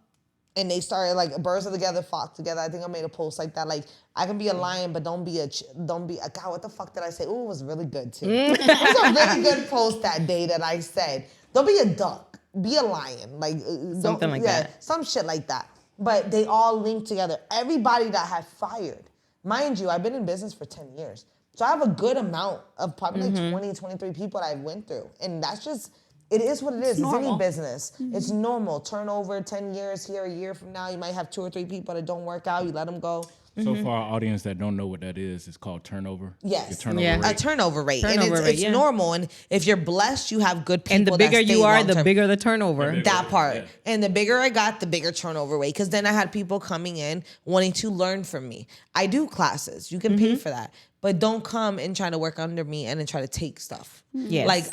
S1: And they started like birds are together, flock together. I think I made a post like that. Like, I can be a lion, but don't be a God. What the fuck did I say? Ooh, it was really good too. It was a really good post that day that I said, don't be a duck, be a lion. Like
S2: Something like that.
S1: Some shit like that. But they all link together. Everybody that had fired, mind you, I've been in business for 10 years. So I have a good amount of probably like 20, 23 people that I went through. And that's just, it is what it is. It's any business. It's normal. Turnover, 10 years here, a year from now, you might have 2 or 3 people that don't work out. You let them go.
S4: So for our audience that don't know what that is, it's called turnover.
S1: Yes.
S4: Your turnover
S2: Yeah.
S1: A
S4: rate.
S1: turnover rate.
S2: Turnover
S1: and
S2: rate,
S1: it's
S2: yeah.
S1: normal. And if you're blessed, you have good people
S2: And the bigger
S1: that stay
S2: you are, the
S1: long-term.
S2: bigger the turnover.
S1: That part.
S4: Yeah.
S1: And the bigger I got, the bigger turnover rate. Because then I had people coming in wanting to learn from me. I do classes. You can pay for that. But don't come and try to work under me and then try to take stuff.
S2: Yes.
S1: Like,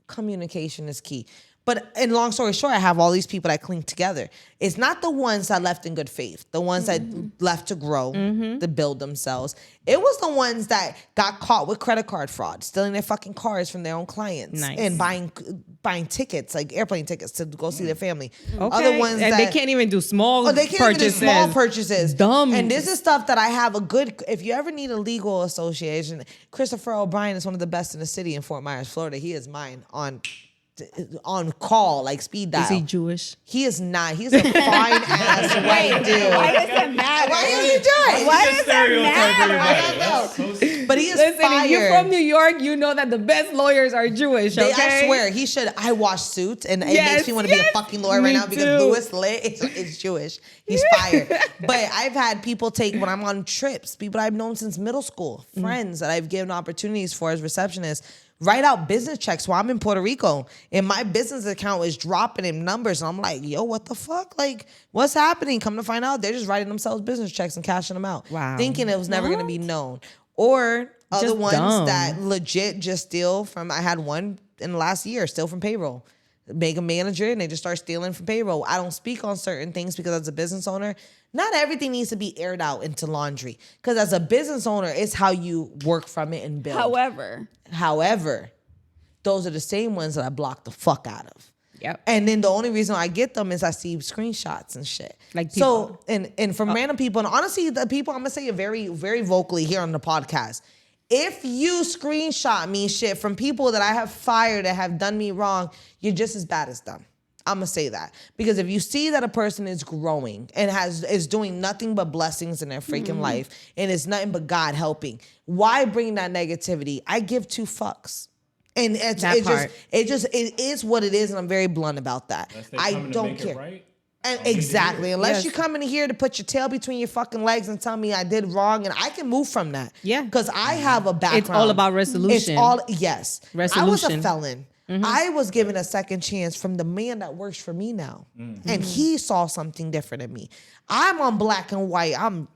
S1: communication is key. But in long story short, I have all these people that cling together. It's not the ones that left in good faith, the ones that left to grow, to build themselves. It was the ones that got caught with credit card fraud, stealing their fucking cars from their own clients,
S2: Nice.
S1: and buying tickets, like airplane tickets, to go see their family.
S2: Okay.
S1: Other ones
S2: and
S1: that
S2: they can't even do small
S1: they can't
S2: purchases.
S1: even do small purchases.
S2: Dumb.
S1: And this is stuff that I have a good. If you ever need a legal association, Christopher O'Brien is one of the best in the city in Fort Myers, Florida. He is mine on call, like speed dial.
S2: Is he Jewish?
S1: He is not. He's a fine ass white dude.
S3: Why does it matter?
S1: Why are you doing?
S3: Why does it matter?
S1: I don't know. But he is
S2: Listen,
S1: fire.
S2: if you're from New York, you know that the best lawyers are Jewish, okay?
S1: I swear, he should. I wash suits, and it
S2: Yes,
S1: makes me want to be a
S2: yes,
S1: fucking lawyer right
S2: me
S1: now because
S2: too.
S1: Louis Lit is Jewish. He's fire. But I've had people take, when I'm on trips, people I've known since middle school, friends that I've given opportunities for as receptionists, write out business checks while I'm in Puerto Rico, and my business account is dropping in numbers, and I'm like, yo, what the fuck? Like, what's happening? Come to find out, they're just writing themselves business checks and cashing them out.
S2: Wow.
S1: Thinking it was never going to be known. Or other
S2: Just
S1: ones
S2: dumb.
S1: that legit just steal from, I had one in the last year, steal from payroll. Make a manager and they just start stealing from payroll. I don't speak on certain things because as a business owner, not everything needs to be aired out into laundry. Because as a business owner, it's how you work from it and build. However, those are the same ones that I block the fuck out of.
S2: Yep.
S1: And then the only reason I get them is I see screenshots and shit.
S2: Like
S1: so, and from random people, and honestly, the people, I'm gonna say it very, very vocally here on the podcast. If you screenshot me shit from people that I have fired that have done me wrong, you're just as bad as them. I'm gonna say that because if you see that a person is growing and is doing nothing but blessings in their freaking life and it's nothing but God helping, why bring that negativity? I give 2 fucks. And it is what it is, and I'm very blunt about that. I don't care.
S4: Right?
S1: And exactly. Unless you come in here to put your tail between your fucking legs and tell me I did wrong, and I can move from that.
S2: Yeah.
S1: Because I have a background.
S2: It's all about resolution.
S1: It's all, yes. I was a
S2: Resolution.
S1: felon. I was given a second chance from the man that works for me now. And he saw something different in me. I'm on black and white. I'm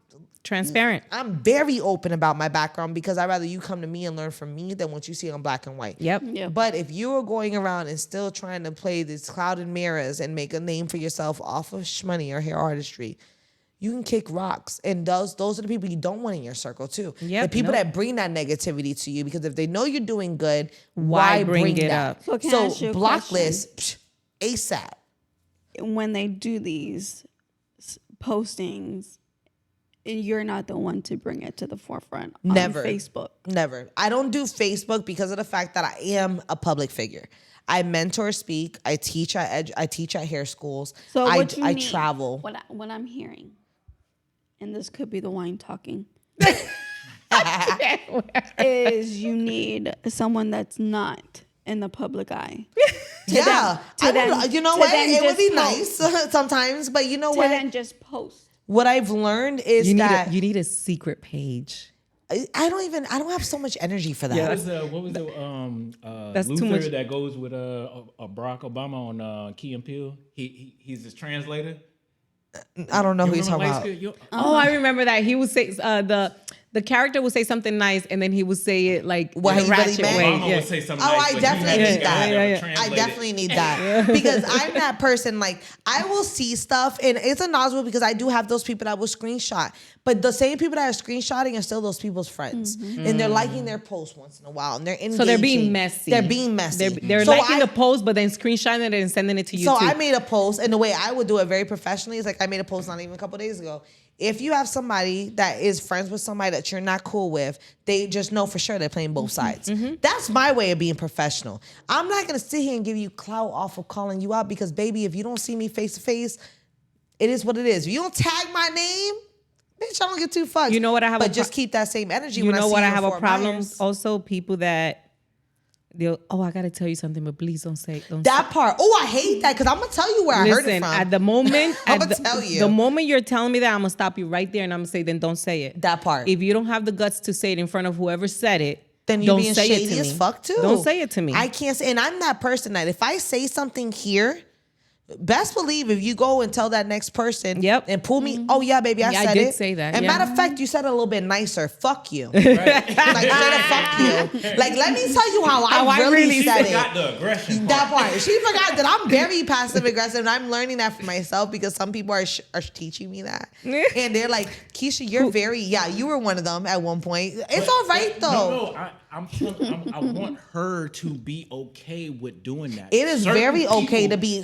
S2: Transparent.
S1: very open about my background because I'd rather you come to me and learn from me than what you see on black and white.
S2: Yep.
S1: But if you are going around and still trying to play these cloud and mirrors and make a name for yourself off of Shhmoney or hair artistry, you can kick rocks. And those are the people you don't want in your circle too.
S2: Yep,
S1: The people
S2: nope.
S1: that bring that negativity to you, because if they know you're doing good, why bring
S2: it
S1: that?
S2: up?
S3: So can I ask you a
S1: block
S3: question?
S1: list, ASAP.
S3: When they do these postings, you're not the one to bring it to the forefront on
S1: Never.
S3: Facebook.
S1: Never. I don't do Facebook because of the fact that I am a public figure. I mentor, speak. I teach at hair schools.
S3: So what
S1: I
S3: need,
S1: travel.
S3: What I'm hearing, and this could be the wine talking, is you need someone that's not in the public eye.
S1: Yeah, you know
S3: to
S1: what?
S3: then
S1: It would be
S3: just
S1: nice sometimes, but you know
S3: To
S1: what?
S3: then just post.
S1: What I've learned is that
S2: You need a secret page.
S1: I don't have so much energy for that.
S4: What was the
S2: That's too
S4: Luther
S2: much.
S4: that goes with Barack Obama on Key and Peele? He's his translator.
S1: I don't know who
S4: You
S1: he's
S4: remember
S1: talking
S4: Light
S1: about.
S4: Skin?
S2: Oh, I remember that. He would say the character would say something nice, and then he would say it like
S1: What
S2: in a
S1: he really
S2: ratchet
S1: meant?
S2: way.
S4: Obama
S2: Yeah.
S4: would say something
S1: Oh,
S4: nice,
S1: I
S4: but
S1: definitely
S4: you
S1: need that. I
S4: translate
S1: definitely need that because I'm that person. Like I will see stuff, and it's a nozzle because I do have those people that will screenshot. But the same people that are screenshotting are still those people's friends, and they're liking their posts once in a while, and they're engaging.
S2: So they're being messy.
S1: They're being messy.
S2: They're
S1: So
S2: liking the post, but then screenshotting it and sending it to you
S1: So
S2: too.
S1: I made a post, and the way I would do it very professionally is like I made a post not even a couple days ago. If you have somebody that is friends with somebody that you're not cool with, they just know for sure they're playing both sides. That's my way of being professional. I'm not gonna sit here and give you clout off of calling you out because, baby, if you don't see me face to face, it is what it is. If you don't tag my name, bitch, I don't get too fucked.
S2: You know what I have?
S1: But just keep that same energy.
S2: You
S1: when
S2: know
S1: I see
S2: what I
S1: you
S2: have a
S1: for
S2: problem?
S1: Myers.
S2: Also, people that I gotta tell you something, but please don't say.
S1: That part. Oh, I hate that because I'm gonna tell you where I heard it
S2: Listen,
S1: from.
S2: at the moment,
S1: I'ma tell you.
S2: the moment you're telling me that, I'm gonna stop you right there and I'm gonna say, then don't say it.
S1: That part.
S2: If you don't have the guts to say it in front of whoever said it,
S1: Then you
S2: don't
S1: being
S2: say it
S1: shady
S2: to
S1: as
S2: me.
S1: fuck too.
S2: Don't say it to me.
S1: I can't say, and I'm that person that if I say something here, best believe if you go and tell that next person
S2: Yep.
S1: and pull me, oh yeah, baby, I
S2: Yeah, I
S1: said
S2: did
S1: it.
S2: say that,
S1: And
S2: yeah.
S1: matter of fact, you said it a little bit nicer. Fuck you. Like straight up fuck you. Like let me tell you how I really said it.
S4: Got the aggression.
S1: That part. She forgot that I'm very passive aggressive, and I'm learning that for myself because some people are teaching me that, and they're like, "Keisha, you're very you were one of them at one point. It's all right though.
S4: No, I want her to be okay with doing that.
S1: It is
S4: Certain
S1: very okay
S4: people
S1: to be.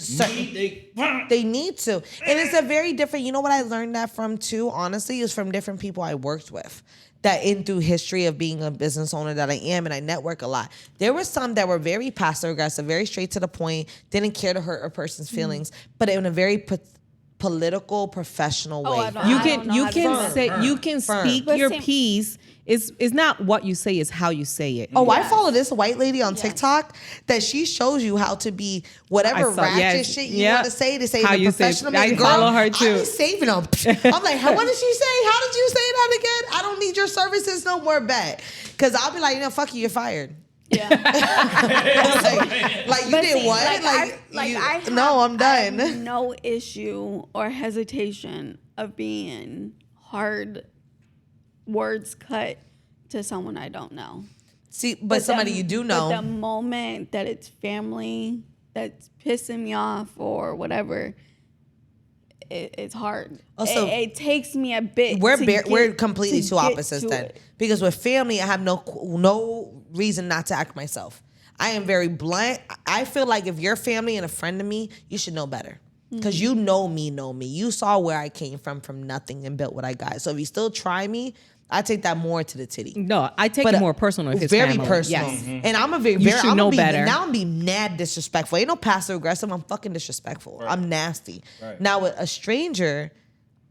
S1: They need to, and it's a very different. You know what I learned that from too. Honestly, is from different people I worked with. That in through history of being a business owner that I am, and I network a lot. There were some that were very passive aggressive, very straight to the point, didn't care to hurt a person's feelings, but in a very political, professional way.
S3: I don't-
S2: You
S3: I
S2: can
S3: don't know
S2: you
S3: how to
S2: can
S3: do
S2: say
S3: it.
S2: you can
S1: Firm.
S2: speak
S3: But
S2: your
S3: same-
S2: piece. It's not what you say, it's how you say it.
S1: Oh, I follow this white lady on TikTok that she shows you how to be whatever
S2: I saw-
S1: ratchet
S2: yes,
S1: shit you
S2: yeah.
S1: want to say to say
S2: How
S1: the
S2: you say-
S1: professional.
S2: I
S1: Girl,
S2: follow her too.
S1: I be saving them. I'm like, what did she say? How did you say that again? I don't need your services no more, bet. Because I'll be like, fuck you, you're fired.
S3: Yeah.
S1: like you
S3: But
S1: did
S3: see,
S1: what? I'm done.
S3: I have no issue or hesitation of being hard words cut to someone I don't know.
S1: See, but somebody you do know.
S3: But the moment that it's family that's pissing me off or whatever, it's hard.
S1: Also,
S3: it takes me a bit.
S1: We're completely two
S3: get
S1: opposites
S3: to
S1: then.
S3: it.
S1: Because with family, I have no reason not to act myself. I am very blunt. I feel like if you're family and a friend to me, you should know better. Because you know me. You saw where I came from nothing and built what I got. So if you still try me, I take that more to the titty.
S2: No, I take it more personal if it's
S1: very
S2: family.
S1: personal.
S2: Yes.
S1: And I'm a very,
S2: You should know better.
S1: Now I'm being mad disrespectful. Ain't no passive aggressive. I'm fucking disrespectful.
S4: Right.
S1: I'm nasty.
S4: Right.
S1: Now with a stranger,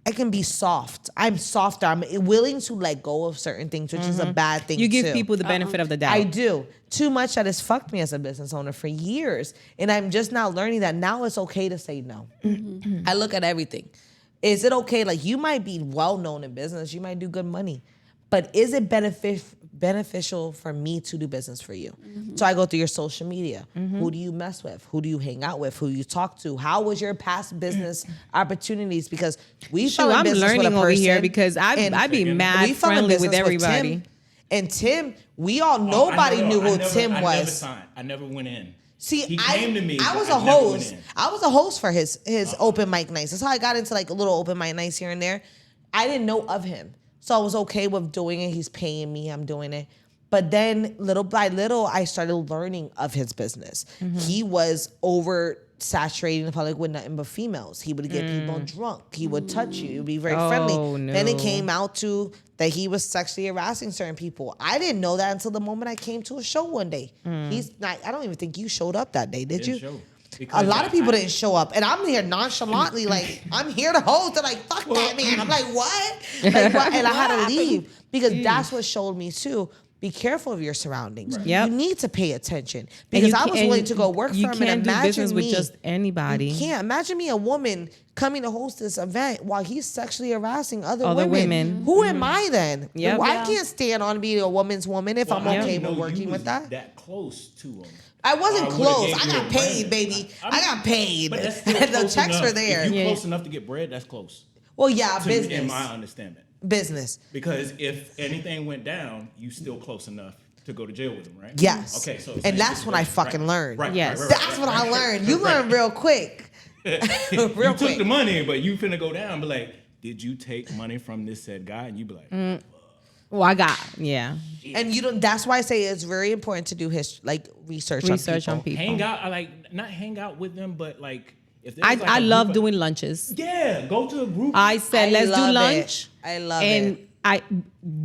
S1: I can be soft. I'm softer. I'm willing to let go of certain things, which is a bad thing.
S2: You give
S1: too.
S2: people the benefit of the doubt.
S1: I do. Too much that has fucked me as a business owner for years. And I'm just now learning that now it's okay to say no. I look at everything. Is it okay? Like you might be well known in business. You might do good money. But is it beneficial for me to do business for you. So I go through your social media. Who do you mess with? Who do you hang out with? Who you talk to? How was your past business opportunities? Because we fell in
S2: I'm
S1: business with a
S2: learning over
S1: person.
S2: here because I
S1: and
S2: be mad
S1: we fell in
S2: friendly with
S1: business
S2: everybody.
S1: Tim. And Tim, nobody knew who Tim was.
S4: I never signed. I never went in.
S1: See,
S4: He came to me.
S1: I
S4: but
S1: was
S4: I
S1: a
S4: never went
S1: host.
S4: in.
S1: I was a host for his open mic nights. That's how I got into like a little open mic nights here and there. I didn't know of him. So I was okay with doing it. He's paying me. I'm doing it. But then little by little, I started learning of his business. He was oversaturating the public with nothing but females. He would get people drunk. He would touch you. He would be very friendly.
S2: No.
S1: Then it came out to that he was sexually harassing certain people. I didn't know that until the moment I came to a show one day. He's not. I don't even think you showed up that day, did you?
S4: Didn't show.
S1: A
S4: Because
S1: lot of people didn't show up, and I'm here nonchalantly, like I'm here to host. They're like, "Fuck that man." I'm like, "What?" Like, what? And I had to leave because that's what showed me too. Be careful of your surroundings.
S2: Yep.
S1: You need to pay attention
S2: And
S1: because
S2: you
S1: I was
S2: can't-
S1: willing to go work for
S2: you
S1: him.
S2: can't
S1: And
S2: do
S1: imagine
S2: business
S1: me
S2: with just anybody.
S1: You can't imagine me, a woman, coming to host this event while he's sexually harassing other
S2: Other
S1: women.
S2: women.
S1: Who am I then?
S2: Yep.
S1: I can't stand on being a woman's woman if I'm
S4: I
S1: okay
S4: didn't
S1: with
S4: know
S1: working
S4: you
S1: with
S4: was
S1: that.
S4: That close to him.
S1: I wasn't
S4: would've
S1: close.
S4: gave
S1: I
S4: you
S1: got
S4: a
S1: paid,
S4: brand.
S1: baby.
S4: I
S1: I got paid.
S4: But that's still
S1: The
S4: close
S1: checks
S4: enough.
S1: were there.
S4: If you're close enough to get bread, that's close.
S1: Well, yeah,
S4: To-
S1: business.
S4: In my understanding.
S1: Business.
S4: Because if anything went down, you still close enough to go to jail with him, right?
S1: Yes.
S4: Okay, so
S1: And that's when I fucking learned.
S4: Right.
S2: Yes.
S1: That's what I learned. You learn real quick.
S4: You
S1: Real
S4: took
S1: quick.
S4: the money, but you finna go down. Be like, did you take money from this said guy? And you be like,
S2: Well, I got
S1: And you don't. That's why I say it's very important to do research on people.
S2: people.
S4: hang out. I like not hang out with them, but like if there's like
S2: I
S4: a
S2: love
S4: group of-
S2: doing lunches.
S4: Yeah, go to a group.
S2: I said, let's do
S1: love it.
S2: lunch.
S1: I love
S2: and
S1: it.
S2: I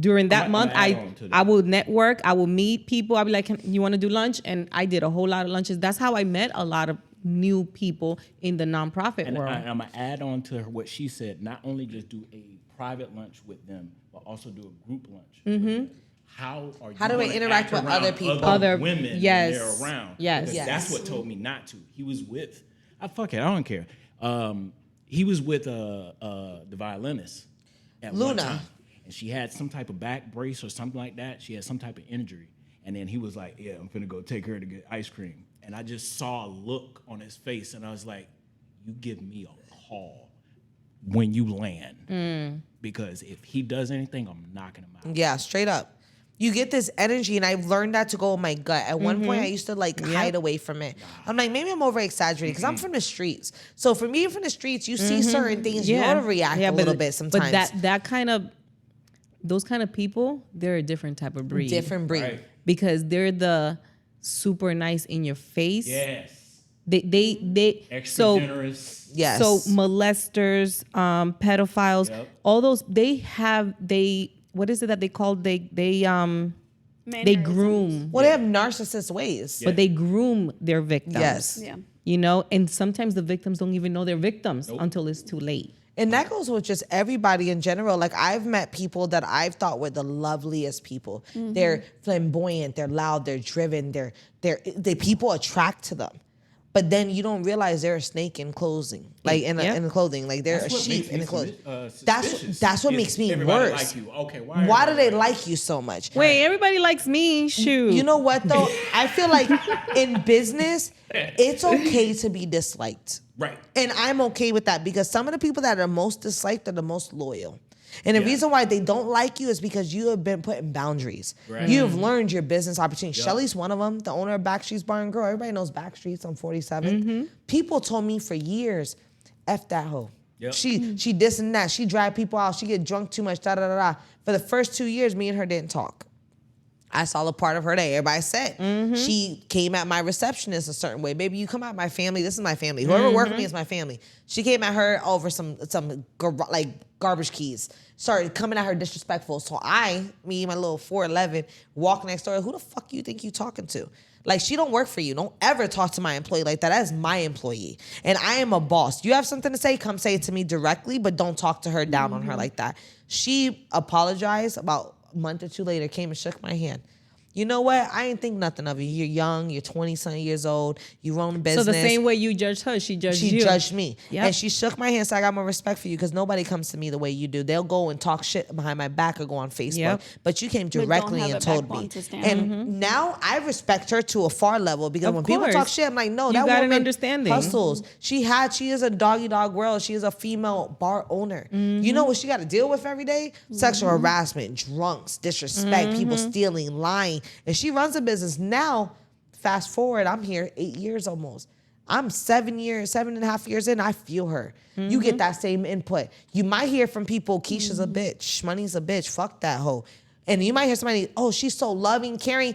S2: during that
S4: I'm
S2: month
S4: gonna add on to that.
S2: I will network. I will meet people. I'll be like, you want to do lunch? And I did a whole lot of lunches. That's how I met a lot of new people in the nonprofit
S4: And
S2: world.
S4: I'm gonna add on to what she said. Not only just do a private lunch with them, but also do a group lunch. Mm-hmm. How are you?
S1: How do I
S4: gonna
S1: interact
S4: act
S1: with
S4: around
S1: other people?
S2: Other-
S4: women
S2: yes.
S4: when they're around?
S2: Yes.
S4: Because
S2: Yes.
S4: that's what told me not to. He was with. Fuck it. I don't care. He was with the violinist at one
S1: Luna.
S4: time, and she had some type of back brace or something like that. She had some type of injury, and then he was like, "Yeah, I'm finna go take her to get ice cream." And I just saw a look on his face, and I was like, "You give me a call when you land, because if he does anything, I'm knocking him out."
S1: Yeah, straight up. You get this energy, and I've learned that to go in my gut. At one point, I used to hide away from it. I'm like, maybe I'm over exaggerating because I'm from the streets. So for me, from the streets, you see certain things, you ought to react a little bit sometimes.
S2: But that kind of those kind of people, they're a different type of breed.
S1: different breed.
S4: Right.
S2: Because they're the super nice in your face.
S4: Yes.
S2: They
S4: Extra
S2: so
S4: generous.
S1: Yes.
S2: so molesters, pedophiles,
S4: Yep.
S2: all those they what is it that they call they groom,
S1: Well, they have narcissist ways.
S2: but they groom their victims.
S1: Yes.
S3: Yeah.
S2: You know, and sometimes the victims don't even know they're victims until it's too late.
S1: And that goes with just everybody in general. Like I've met people that I've thought were the loveliest people. They're flamboyant, they're loud, they're driven, they people attract to them. But then you don't realize they're a snake in clothing, like in the clothing, like they're
S4: That's
S1: a
S4: what
S1: sheep
S4: makes
S1: in
S4: me
S1: the clothing.
S4: suspicious.
S1: That's what
S4: If
S1: makes me
S4: everybody
S1: worse.
S4: like you. Okay,
S1: Why do they like you so much?
S2: Wait, everybody likes me. Shoot.
S1: You know what though? I feel like in business, it's okay to be disliked.
S4: Right.
S1: And I'm okay with that because some of the people that are most disliked are the most loyal. And the
S4: Yeah.
S1: reason why they don't like you is because you have been putting boundaries.
S4: Right.
S1: You have learned your business opportunities.
S4: Yeah.
S1: Shelly's one of them, the owner of Backstreet's Bar and Grill. Everybody knows Backstreet's on 47th. People told me for years, F that hoe.
S4: Yep.
S1: She this and that. She drive people out. She get drunk too much, da-da-da-da. For the first 2 years, me and her didn't talk. I saw a part of her that everybody said. She came at my receptionist a certain way. Baby, you come at my family. This is my family. Whoever worked with me is my family. She came at her over some garbage keys. Started coming at her disrespectful. So me, my little 4'11", walk next door. Who the fuck you think you talking to? Like, she don't work for you. Don't ever talk to my employee like that. That is my employee. And I am a boss. You have something to say, come say it to me directly, but don't talk to her down on her like that. She apologized about a month or two later, came and shook my hand. you know what? I ain't think nothing of you. You're young. You're 20-something years old. You own a business.
S2: So the same way you judged her, she judged you.
S1: She judged me.
S2: Yep.
S1: And she shook my hand, so I got more respect for you because nobody comes to me the way you do. They'll go and talk shit behind my back or go on Facebook.
S2: Yep.
S1: But you came
S3: don't
S1: directly
S3: have
S1: and
S3: a
S1: told
S3: backbone
S1: me.
S3: to stand
S1: And now I respect her to a far level because
S2: Of
S1: when people talk
S2: course.
S1: shit, I'm like, no,
S2: You
S1: that
S2: got an
S1: woman
S2: understanding.
S1: hustles. She is a doggy dog world. She is a female bar owner. You know what she got to deal with every day? Sexual harassment, drunks, disrespect, people stealing, lying. And she runs a business. Now, fast forward, I'm here 8 years almost. I'm 7.5 years in. I feel her. You get that same input. You might hear from people, Keisha's a bitch, Shhmoney's a bitch, fuck that hoe. And you might hear somebody, oh, she's so loving, caring.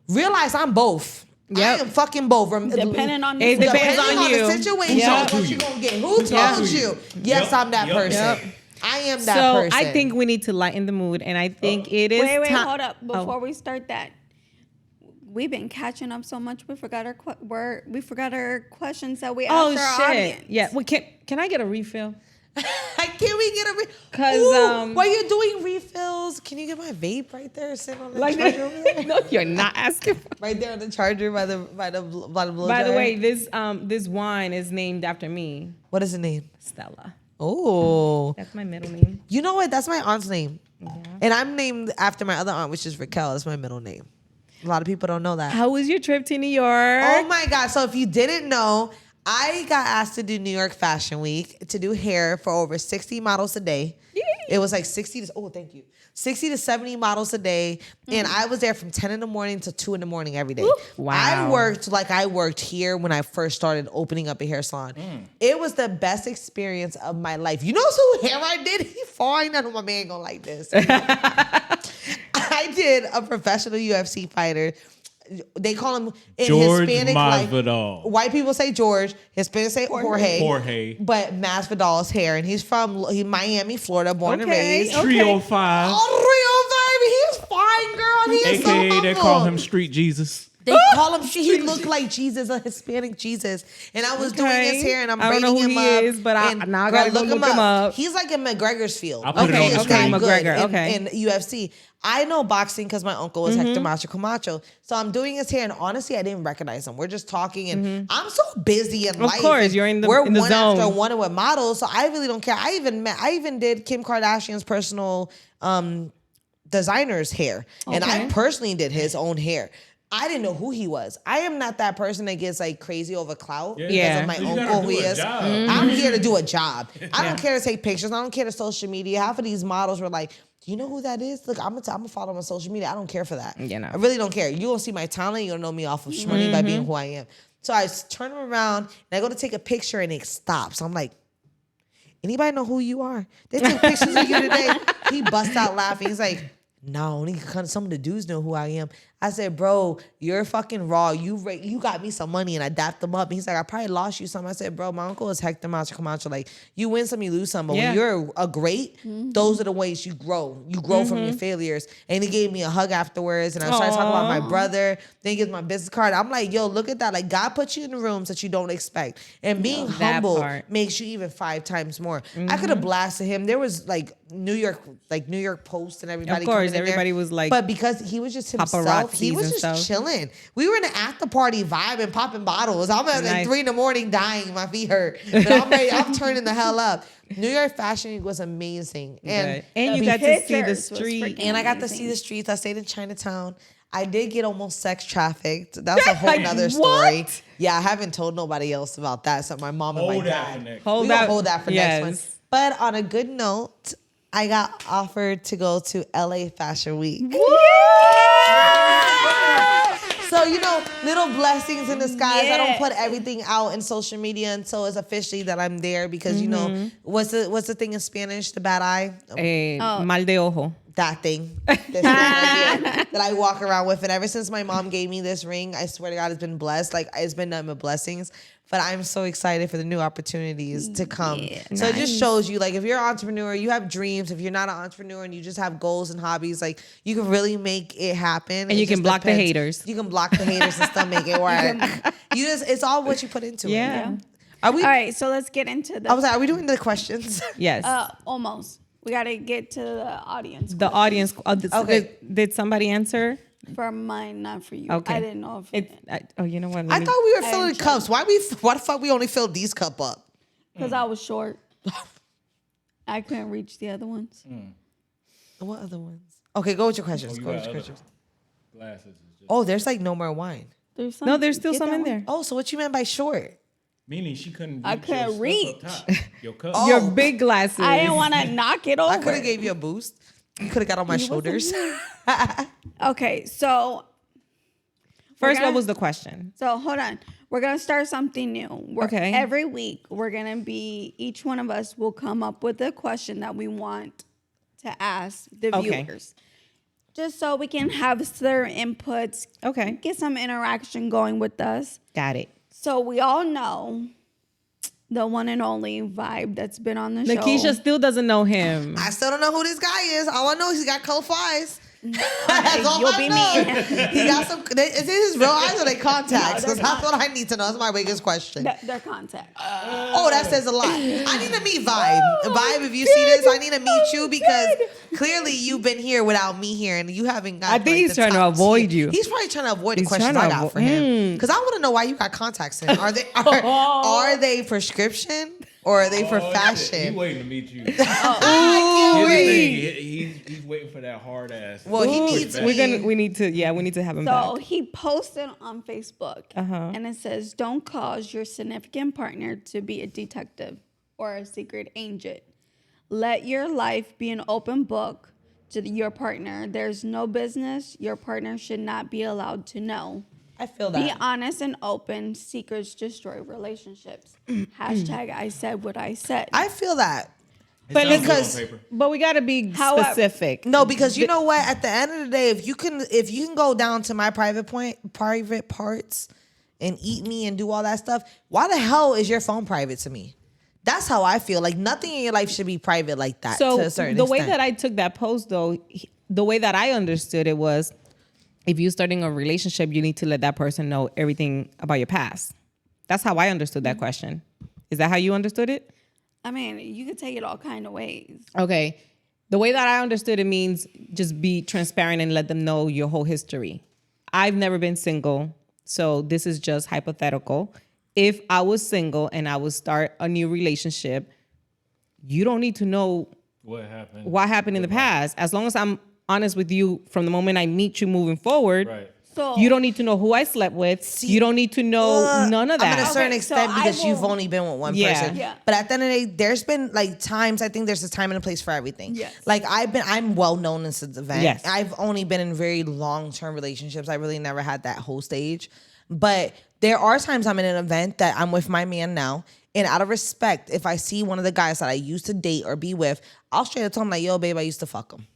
S1: Realize I'm both.
S2: Yep.
S1: I am fucking both.
S3: Depending on
S2: It depends
S1: Depending
S2: on
S1: on
S2: you.
S1: the situation,
S2: Yep.
S1: what you gonna get. Who told you? Yes, I'm that person.
S2: Yep.
S1: I am that
S2: So
S1: person.
S2: I think we need to lighten the mood, and I think it is
S3: Wait,
S2: time.
S3: hold up. Before we start that, we've been catching up so much. We forgot our questions that we asked
S2: Oh
S3: our
S2: shit!
S3: audience.
S2: Yeah. Well, can I get a refill?
S1: Can we get a
S2: 'Cause,
S1: while you're doing refills, can you get my vape right there sitting on the
S2: Like
S1: charger over there?
S2: no, you're not asking. For.
S1: Right there on the charger by the blow
S2: By the
S1: dryer?
S2: way, this wine is named after me,
S1: What is the name?
S2: Stella.
S1: Oh,
S2: That's my middle name.
S1: you know what? That's my aunt's name, and I'm named after my other aunt, which is Raquel. That's my middle name. A lot of people don't know that.
S2: How was your trip to New York?
S1: Oh my God. So if you didn't know, I got asked to do New York Fashion Week to do hair for over 60 models a day.
S2: Yay.
S1: It was like 60 to 70 models a day. And I was there from 10 in the morning to 2 in the morning every day.
S2: Wow.
S1: I worked like I worked here when I first started opening up a hair salon. It was the best experience of my life. You know who hair I did? He fine. I know my man gonna like this. I did a professional UFC fighter. They call him in
S4: George
S1: Hispanic
S4: Masvidal.
S1: Like, white people say George, Hispanic say
S4: Jorge.
S1: But Masvidal's hair, and he's from Miami, Florida, born and
S2: Okay,
S1: raised.
S2: okay.
S4: 305.
S1: Oh, 305, he's fine, girl. And he is so
S4: AKA they
S1: humble.
S4: call him Street Jesus.
S1: They call him. He looked like Jesus, a Hispanic Jesus. And I was doing his hair, and I'm
S2: I don't know
S1: braiding
S2: who
S1: him
S2: he
S1: up.
S2: is, but
S1: and
S2: now I gotta go look him up.
S1: He's like in McGregor's field.
S4: I'll put it on the
S1: He's
S4: screen.
S1: that good
S2: McGregor, okay.
S1: in UFC. I know boxing because my uncle was Hector Macho Camacho. So I'm doing his hair, and honestly, I didn't recognize him. We're just talking, and I'm so busy in life.
S2: Of course,
S1: and
S2: you're in the
S1: we're
S2: in the
S1: one
S2: zone.
S1: after one with models, so I really don't care. I even did Kim Kardashian's personal designer's hair, and I
S3: Okay.
S1: personally did his own hair. I didn't know who he was. I am not that person that gets like crazy over clout because
S2: Yeah.
S1: of my
S4: You gotta
S1: uncle who
S4: do
S1: he
S4: a
S1: is.
S4: job.
S1: I'm here to do a job. I don't care to take pictures. I don't care to social media. Half of these models were like, do you know who that is? Look, I'm gonna follow him on social media. I don't care for that.
S2: You know.
S1: I really don't care. You gonna see my talent. You're gonna know me off of Shhmoney by being who I am. So I turn him around and I go to take a picture and it stops. I'm like, anybody know who you are? They took pictures of you today. He busts out laughing. He's like, no, only some of the dudes know who I am. I said, bro, you're fucking raw. You got me some money and I dapped them up. And he's like, I probably lost you some. I said, bro, my uncle is Hector Macho Camacho. Like, you win some, you lose some. But
S2: Yeah.
S1: when you're a great, those are the ways you grow. You grow from your failures. And he gave me a hug afterwards. And I started talking about my brother. Then he gives my business card. I'm like, yo, look at that. Like, God put you in the rooms that you don't expect. And being
S2: That
S1: humble
S2: part.
S1: makes you even 5 times more. I could have blasted him. There was like New York Post and everybody.
S2: Of course,
S1: coming in there.
S2: everybody was like
S1: But because he was just himself, he
S2: paparazzis
S1: was
S2: and
S1: just
S2: stuff.
S1: chilling. We were in an after party vibe and popping bottles. I'm at like
S2: Nice.
S1: 3 a.m. dying, my feet hurt. But I'm ready, I'm turning the hell up. New York Fashion Week was amazing. And
S2: you
S3: the
S2: got to see the
S3: pictures was
S2: street.
S3: freaking
S1: and I got to
S3: amazing.
S1: see the streets. I stayed in Chinatown. I did get almost sex trafficked. That's a whole
S2: Like,
S1: nother story.
S2: what?
S1: Yeah, I haven't told nobody else about that except my mom and
S4: Hold
S1: my
S4: that
S1: dad.
S4: for next.
S2: Hold
S1: We gonna
S2: that-
S1: hold that for
S2: yes.
S1: next one. But on a good note, I got offered to go to LA Fashion Week. So, little blessings in disguise. I don't put everything out in social media until it's officially that I'm there because, what's the thing in Spanish, the bad eye?
S2: Mal de ojo.
S1: That thing. This thing right here that I walk around with. And ever since my mom gave me this ring, I swear to God, it's been blessed. Like, it's been nothing but blessings. But I'm so excited for the new opportunities to come.
S3: Yeah,
S1: so it just shows you, like, if you're an entrepreneur, you have dreams. If you're not an entrepreneur and you just have goals and hobbies, like, you can really make it happen.
S2: And you
S1: It
S2: can
S1: just
S2: block the
S1: depends.
S2: haters.
S1: You can block the haters and still make it work. It's all what you put into it.
S2: Yeah.
S1: Are we?
S3: All right, so let's get into the.
S1: I was like, are we doing the questions?
S2: Yes.
S3: Almost. We got to get to the audience.
S2: The audience.
S1: Okay.
S2: Did somebody answer?
S3: For mine, not for you.
S2: Okay.
S3: I didn't know if
S2: you know what?
S1: I thought we were filling
S3: check.
S1: cups. Why the fuck we only filled these cup up?
S3: because I was short. I couldn't reach the other ones.
S1: What other ones? Okay, go with your questions.
S4: You
S1: Go with
S4: got
S1: your
S4: other
S1: questions.
S4: glasses. Is just,
S1: Oh, there's like no more wine.
S3: There's some,
S2: No, there's still
S3: get
S2: some
S3: that
S2: in
S3: one.
S2: there.
S1: Oh, so what you meant by short?
S4: meaning she couldn't.
S3: I
S4: reach
S3: couldn't
S4: your stuff
S3: reach.
S4: Up top, your cup.
S1: Oh.
S2: Your big glasses.
S3: I didn't want to knock it over.
S1: I could have gave you a boost. You could have got on my shoulders.
S3: Okay, so
S2: First,
S3: gonna-
S2: what was the question?
S3: So hold on. We're gonna start something new.
S2: Okay.
S3: Every week we're gonna be each one of us will come up with a question that we want to ask the
S2: Okay.
S3: viewers. Just so we can have their inputs,
S2: Okay.
S3: get some interaction going with us.
S2: Got it.
S3: So we all know the one and only Vibe that's been on the show.
S2: Nakisha still doesn't know him.
S1: I still don't know who this guy is. All I know is he got colorful eyes. That's all
S3: You'll
S1: I
S3: be
S1: know.
S3: me.
S1: He got some. Is it his real eyes or they contacts?
S3: No, they're
S1: Because that's what I need to know. That's my biggest question.
S3: Their contact.
S1: Oh, that says a lot. I need to meet Vibe. Vibe, if you see this, I need to meet you because clearly you've been here without me here, and you haven't got.
S2: I think he's trying to avoid you.
S1: He's probably trying to avoid the
S2: He's
S1: questions
S2: trying
S1: I
S2: to
S1: got for him. Because I want to know why you got contacts in. Are they prescription or are they for
S4: He's
S1: fashion?
S4: waiting to meet you.
S1: I can't wait.
S4: He's waiting for that hard ass.
S1: Well, he needs me.
S2: We need to have him
S3: So
S2: back.
S3: he posted on Facebook, and it says, "Don't cause your significant partner to be a detective or a secret agent. Let your life be an open book to your partner. There's no business your partner should not be allowed to know.
S1: I feel
S3: Be
S1: that.
S3: honest and open. Secrets destroy relationships." Hashtag I said what I said.
S1: I feel that.
S2: But
S4: Sounds good on
S1: because-
S4: paper.
S2: But we got to be
S3: However-
S2: specific.
S1: No, because you know what? At the end of the day, if you can go down to my private parts and eat me and do all that stuff, why the hell is your phone private to me? That's how I feel. Like nothing in your life should be private like that.
S2: So
S1: to a certain
S2: the way
S1: extent.
S2: that I took that post, though, the way that I understood it was, if you're starting a relationship, you need to let that person know everything about your past. That's how I understood that question. Is that how you understood it?
S3: I mean, you could take it all kind of ways.
S2: Okay. The way that I understood it means just be transparent and let them know your whole history. I've never been single, so this is just hypothetical. If I was single and I would start a new relationship, you don't need to know
S4: What happened?
S2: what happened in the past. As long as I'm honest with you from the moment I meet you moving forward,
S4: Right.
S3: So
S2: you don't need to know who I slept with. You don't need to know none of
S1: I'm at a
S2: that.
S1: certain
S3: Okay, so
S1: extent
S3: I
S1: because you've
S3: will-
S1: only been with one
S2: Yeah.
S1: person.
S3: Yeah.
S1: But at the end of the day, there's been like times. I think there's a time and a place for everything.
S3: Yes.
S1: Like I'm well known in this event.
S2: Yes.
S1: I've only been in very long term relationships. I really never had that whole stage. But there are times I'm in an event that I'm with my man now. And out of respect, if I see one of the guys that I used to date or be with, I'll straight up tell him like, yo, babe, I used to fuck him.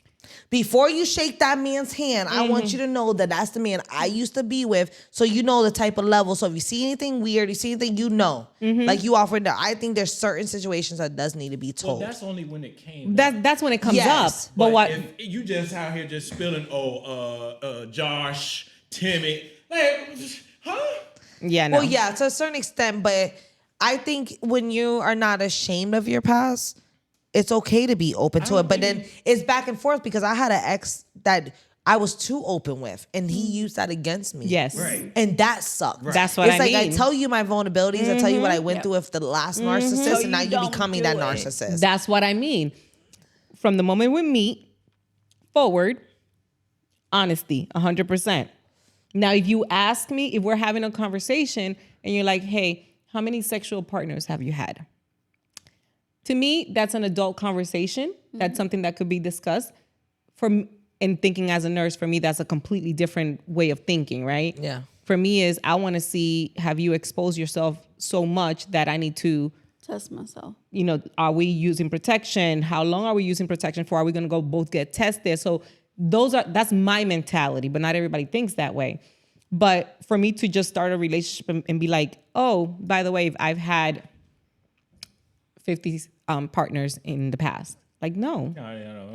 S1: Before you shake that man's hand, I want you to know that that's the man I used to be with, so you know the type of level. So if you see anything weird, you see anything, you know. Like you offered that. I think there's certain situations that does need to be
S4: Well,
S1: told.
S4: that's only when it came.
S2: That's when it comes
S1: Yes.
S2: up. But what?
S4: If you just out here just spilling, Josh, Timmy, like, huh?
S2: Yeah, no.
S1: Well, yeah, to a certain extent, but I think when you are not ashamed of your past, it's okay to be open to it. But then it's back and forth because I had an ex that I was too open with, and he used that against me.
S2: Yes.
S4: Right.
S1: And that sucked.
S2: That's what
S1: it's
S2: I
S1: like I
S2: mean.
S1: tell you my vulnerabilities, I tell you what I went through with the last narcissist,
S3: So
S1: and now
S3: you
S1: you
S3: don't
S1: becoming
S3: do
S1: that
S3: it.
S1: narcissist.
S2: That's what I mean. From the moment we meet forward, honesty, 100%. Now, if you ask me, if we're having a conversation and you're like, hey, how many sexual partners have you had? To me, that's an adult conversation. That's something that could be discussed. And thinking as a nurse, for me, that's a completely different way of thinking, right?
S1: Yeah.
S2: For me is, I want to see, have you exposed yourself so much that I need to,
S3: test myself.
S2: are we using protection? How long are we using protection for? Are we going to go both get tested? So that's my mentality, but not everybody thinks that way. But for me to just start a relationship and be like, oh, by the way, I've had 50 partners in the past. Like, no,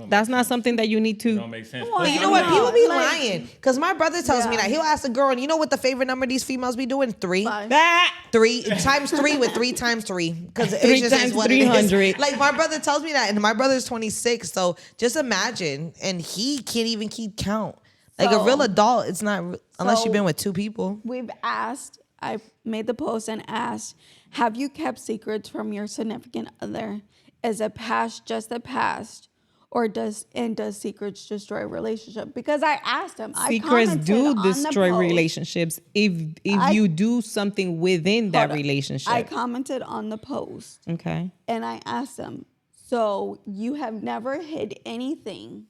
S2: that's not something that you need to.
S4: Don't make sense.
S1: But you know what? People be lying. Because my brother tells me that. He'll ask a girl, and you know what the favorite number these females be doing? 3.
S3: 5.
S2: That
S1: 3 times 3 with 3 times 3 because it
S2: 3
S1: just is
S2: times
S1: what it is.
S2: 300.
S1: Like my brother tells me that, and my brother's 26, so just imagine, and he can't even keep count. Like a
S3: So-
S1: real adult, it's not unless
S3: So-
S1: you've been with two people.
S3: We've asked, I made the post and asked, have you kept secrets from your significant other? Is a past just a past? Or does secrets destroy a relationship? Because I asked him.
S2: Secrets
S3: I
S2: do
S3: commented on the
S2: destroy
S3: post.
S2: relationships if you do something within that
S3: Hold on.
S2: relationship.
S3: I commented on the post
S2: Okay.
S3: and I asked him, so you have never hid anything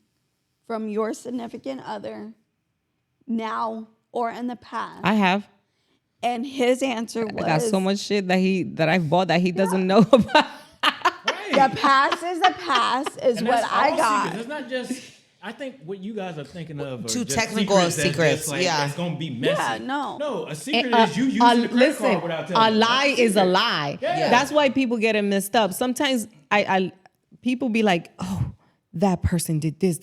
S3: from your significant other now or in the past?
S2: I have.
S3: And his answer was,
S2: I got so much shit that I've bought that he doesn't know about.
S3: the past is the past is
S4: And
S3: what
S4: that's
S3: I
S4: all
S3: got.
S4: secrets. It's not just. I think what you guys are thinking of are
S1: Too
S4: just
S1: technical of
S4: that's
S1: secrets,
S4: just like,
S1: yeah.
S4: it's gonna be messy.
S3: Yeah, no.
S4: No, a secret is you using the credit card without telling
S2: a
S4: them.
S2: lie
S4: That's a
S2: is a
S4: secret.
S2: lie.
S4: Yeah.
S2: That's why people get it messed up. Sometimes I people be like, oh, that person did this.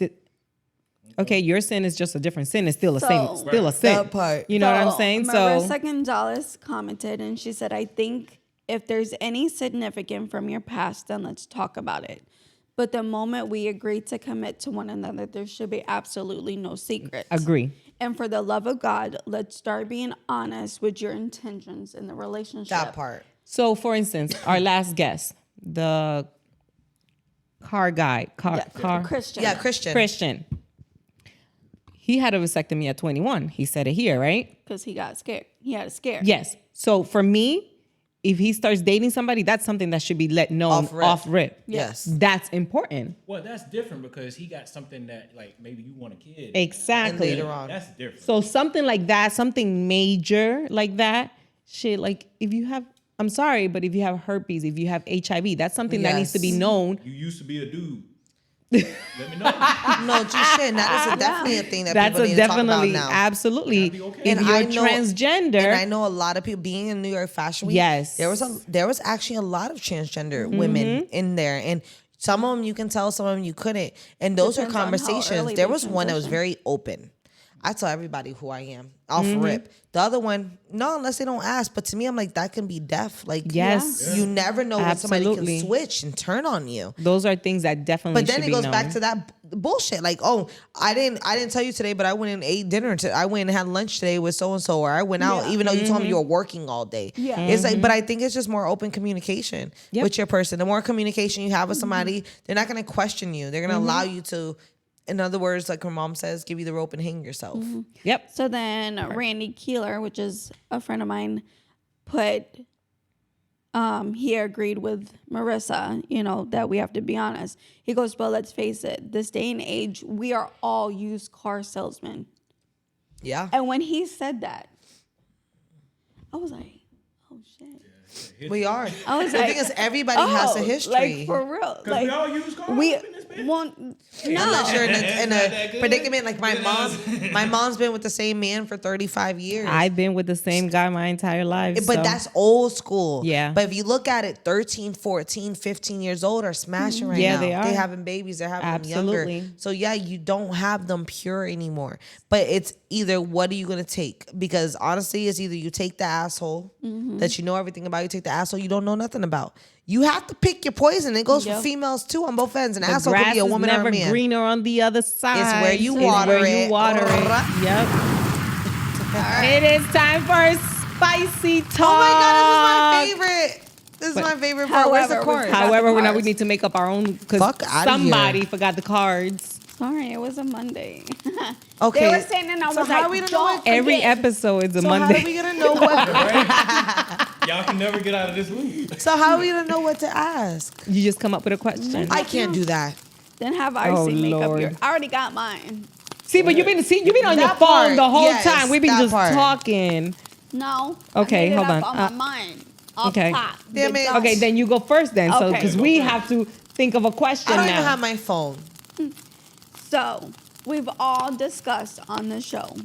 S2: Okay, your sin is just a different sin. It's still a sin. Still a sin.
S1: That part.
S2: You know what I'm saying?
S3: Marissa Gonzalez commented and she said, I think if there's any significant from your past, then let's talk about it. But the moment we agree to commit to one another, there should be absolutely no secrets.
S2: Agree.
S3: And for the love of God, let's start being honest with your intentions in the relationship.
S1: That part.
S2: So, for instance, our last guest, the car guy,
S3: Christian.
S1: Yeah, Christian.
S2: Christian. He had a vasectomy at 21. He said it here, right?
S3: Because he got scared. He had a scare.
S2: Yes. So for me, if he starts dating somebody, that's something that should be let known off rip.
S1: Yes.
S2: That's important.
S4: Well, that's different because he got something that, like, maybe you want a kid.
S2: Exactly.
S1: And later on.
S4: That's different.
S2: So something like that, something major like that, shit, like if you have, I'm sorry, but if you have herpes, if you have HIV, that's something that needs to be
S1: Yes.
S2: known.
S4: You used to be a dude. Let me know.
S1: No, just shit. That is definitely a thing that
S2: That's
S1: people
S2: a
S1: need to talk about
S2: definitely,
S1: now.
S2: absolutely.
S4: Gotta be okay.
S2: If
S1: And
S2: you're
S1: I know-
S2: transgender,
S1: And I know a lot of people being in New York Fashion Week.
S2: Yes.
S1: there was actually a lot of transgender
S3: Mm-hmm.
S1: women in there, and some of them you can tell, some of them you couldn't. And those
S3: Depends
S1: are
S3: on how
S1: conversations.
S3: early
S1: There
S3: they
S1: was one that was
S3: transition.
S1: very open. I tell everybody who I am off
S2: Mm-hmm.
S1: rip. The other one, no, unless they don't ask. But to me, I'm like, that can be deaf. Like,
S2: Yes.
S1: you never know when somebody
S2: Absolutely.
S1: can switch and turn on you.
S2: those are things that definitely
S1: But then
S2: should
S1: it
S2: be
S1: goes
S2: known.
S1: back to that bullshit. Like, oh, I didn't tell you today, but I went and ate dinner. I went and had lunch today with so and so, or I went out,
S3: Yeah.
S1: even though you told
S2: Mm-hmm.
S1: me you were working all day.
S3: Yeah.
S1: It's like, but I think it's just more open communication
S2: Yep.
S1: with your person. The more communication you have with somebody, they're not going to question you. They're going to allow you to, in other words, like her mom says, give you the rope and hang yourself.
S2: Yep.
S3: So then Randy Keeler, which is a friend of mine, put he agreed with Marissa, that we have to be honest. He goes, but let's face it, this day and age, we are all used car salesmen.
S1: Yeah.
S3: And when he said that, I was like, oh shit.
S1: We are.
S3: I was
S1: The
S3: like,
S1: thing is, everybody has a history.
S3: Like for real.
S4: Because
S3: Like
S4: we all use cars
S3: we
S4: in this bitch.
S3: want
S1: Unless
S3: no.
S1: you're in
S4: It's not
S1: a
S4: that good.
S1: predicament like my mom's been with the same man for 35 years.
S2: I've been with the same guy my entire life.
S1: But
S2: so.
S1: that's old school.
S2: Yeah.
S1: But if you look at it, 13, 14, 15 years old are smashing right
S2: Yeah,
S1: now.
S2: they are.
S1: They having babies. They're having them
S2: Absolutely.
S1: younger. So yeah, you don't have them pure anymore. But it's either what are you going to take? Because honestly, it's either you take the asshole that you know everything about, you take the asshole you don't know nothing about. You have to pick your poison. It goes for
S3: Yep.
S1: femos too on both ends. An
S2: the
S1: asshole could
S2: grass
S1: be a
S2: is
S1: woman or
S2: never
S1: a man.
S2: greener on the other side.
S1: where you
S2: It's
S1: water
S2: where
S1: it.
S2: you water it. Yep. It is time for spicy talk.
S1: Oh my God, this is my favorite. This is my favorite part. Where's the
S3: However, we
S1: chorus?
S3: forgot
S2: However,
S3: the
S2: we
S3: cards.
S2: need to make up our own because
S1: Fuck outta
S2: somebody
S1: here.
S2: forgot the cards.
S3: Sorry, it was a Monday.
S1: Okay.
S3: They were saying, and I was
S1: So how
S3: like,
S1: we gonna
S3: don't
S1: know
S2: Every
S3: forget.
S2: episode is a
S1: So
S2: Monday.
S1: how are we gonna know what?
S4: Y'all can never get out of this loop.
S1: So how are we gonna know what to ask?
S2: You just come up with a question.
S1: I can't do that.
S3: Then have Icey
S2: Oh,
S3: make up
S2: Lord.
S3: your. I already got mine.
S2: See, but you've been on your
S1: That
S2: phone
S1: part,
S2: the whole
S1: yes,
S2: time. We've been
S1: that
S2: just
S1: part.
S2: talking.
S3: No.
S2: Okay,
S3: I made
S2: hold
S3: it up
S2: on.
S3: on my mind. Off
S2: okay.
S3: top.
S1: Damn
S3: Big
S1: it.
S3: dog.
S2: Okay, then you go first then. So
S3: Okay.
S2: because we have to think of a question
S1: I don't
S2: now.
S1: even have my phone.
S3: So we've all discussed on the show.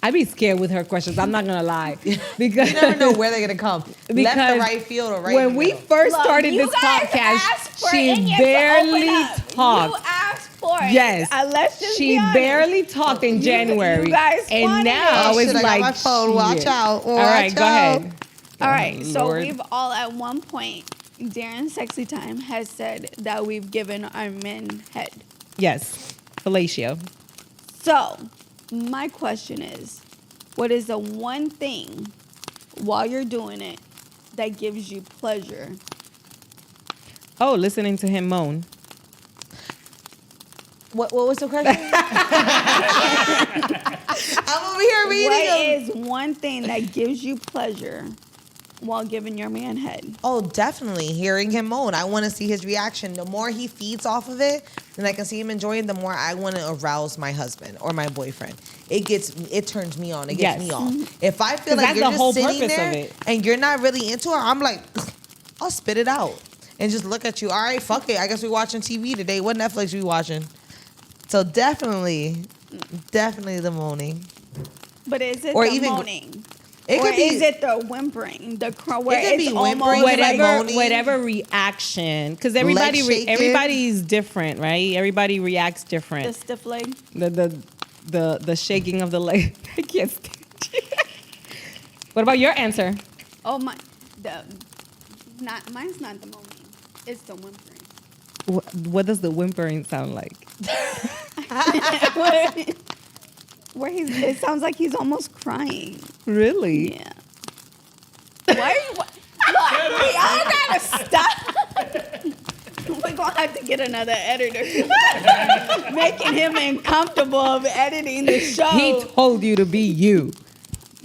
S2: I'd be scared with her questions. I'm not gonna lie, because
S1: You never know where they're gonna come. Left
S2: Because
S1: to right field or right.
S2: when
S1: in the
S2: we
S1: middle.
S2: first
S3: Look,
S2: started
S3: you
S2: this
S3: guys asked
S2: podcast,
S3: for
S2: she
S3: Enya to
S2: barely
S3: open up. You
S2: talked.
S3: asked for it.
S2: Yes,
S3: Let's just
S2: she
S3: be honest.
S2: barely talked in January,
S3: you guys
S2: and
S3: wanted
S2: now
S3: it.
S1: Oh,
S2: it's
S1: shit, I got
S2: like
S1: my phone. Watch
S2: shit.
S1: out.
S2: All right,
S1: Watch
S2: go
S1: out.
S2: ahead.
S3: All right, so
S2: Lord.
S3: we've all at one point, Darren Sexy Time has said that we've given our men head.
S2: Yes, fellatio.
S3: So My question is, what is the one thing while you're doing it that gives you pleasure?
S2: Oh, listening to him moan.
S1: What was the question? I'm over here reading
S3: What
S1: them.
S3: is one thing that gives you pleasure while giving your man head?
S1: Oh, definitely hearing him moan. I want to see his reaction. The more he feeds off of it, and I can see him enjoying, the more I want to arouse my husband or my boyfriend. It turns me on. It gets me off. If I feel
S2: 'Cause
S1: like
S2: that's
S1: you're
S2: the whole
S1: just sitting
S2: purpose of
S1: there
S2: it.
S1: and you're not really into it, I'm like, I'll spit it out and just look at you. All right, fuck it. I guess we're watching TV today. What Netflix we watching? So definitely the moaning.
S3: But is it
S1: Or
S3: the
S1: even-
S3: moaning?
S1: It
S3: Or
S1: could be.
S3: is it the whimpering? The where
S1: It could
S3: it's
S1: be
S3: almost
S1: whimpering,
S3: like
S1: moaning.
S2: Whatever reaction, because everybody
S1: shaking.
S2: everybody's different, right? Everybody reacts
S3: the
S2: different.
S3: stiff leg.
S2: The shaking of the leg. I can't stand you. What about your answer?
S3: Oh my, mine's not the moaning. It's the whimpering.
S2: What does the whimpering sound like?
S3: Where it sounds like he's almost crying.
S2: Really?
S3: Yeah. Why are you? Look, we all gotta stop. We're gonna have to get another editor, making him uncomfortable of editing the show.
S2: He told you to be you.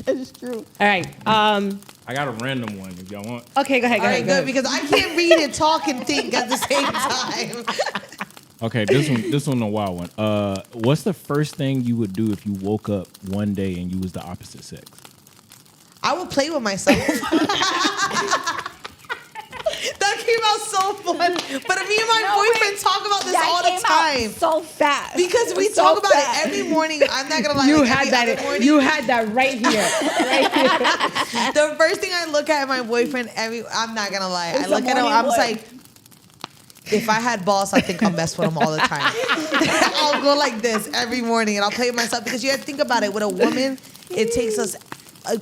S3: That's true.
S2: All right.
S4: I got a random one if y'all want.
S2: Okay, go ahead.
S1: All right, good, because I can't read and talk and think at the same time.
S4: Okay, this one a wild one. What's the first thing you would do if you woke up one day and you was the opposite sex?
S1: I would play with myself. That came out so fun. But me and my boyfriend talk about this all the time.
S3: So fast.
S1: Because we
S3: So
S1: talk about
S3: fast.
S1: it every morning. I'm not gonna lie.
S2: You
S1: like
S2: had
S1: every other
S2: that.
S1: morning,
S2: You had that right here.
S1: the first thing I look at my boyfriend I'm not gonna lie.
S3: It's
S1: I look
S3: the
S1: at him,
S3: morning
S1: I'm just
S3: wood.
S1: like, if I had balls, I think I'll mess with him all the time. I'll go like this every morning and I'll play with myself because you have to think about it. With a woman, it takes us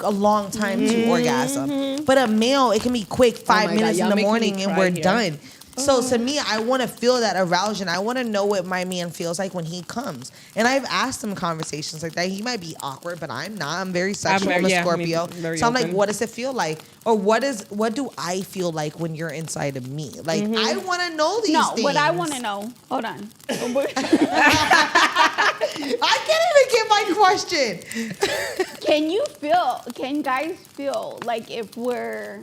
S1: a long time to orgasm. But a male, it can be quick, 5
S2: my
S1: minutes
S2: God,
S1: in
S2: y'all
S1: the
S2: making me
S1: morning and
S2: cry
S1: we're
S2: here.
S1: done. So to me, I want to feel that arousal. I want to know what my man feels like when he comes. And I've asked him conversations like that. He might be awkward, but I'm not. I'm very sexual. I'm a
S2: me
S1: Scorpio.
S2: very
S1: So I'm like,
S2: open.
S1: what does it feel like? Or what do I feel like when you're inside of me? Like, I want to know these
S3: No,
S1: things.
S3: what I want to know. Hold on.
S1: I can't even get my question.
S3: Can guys feel like if we're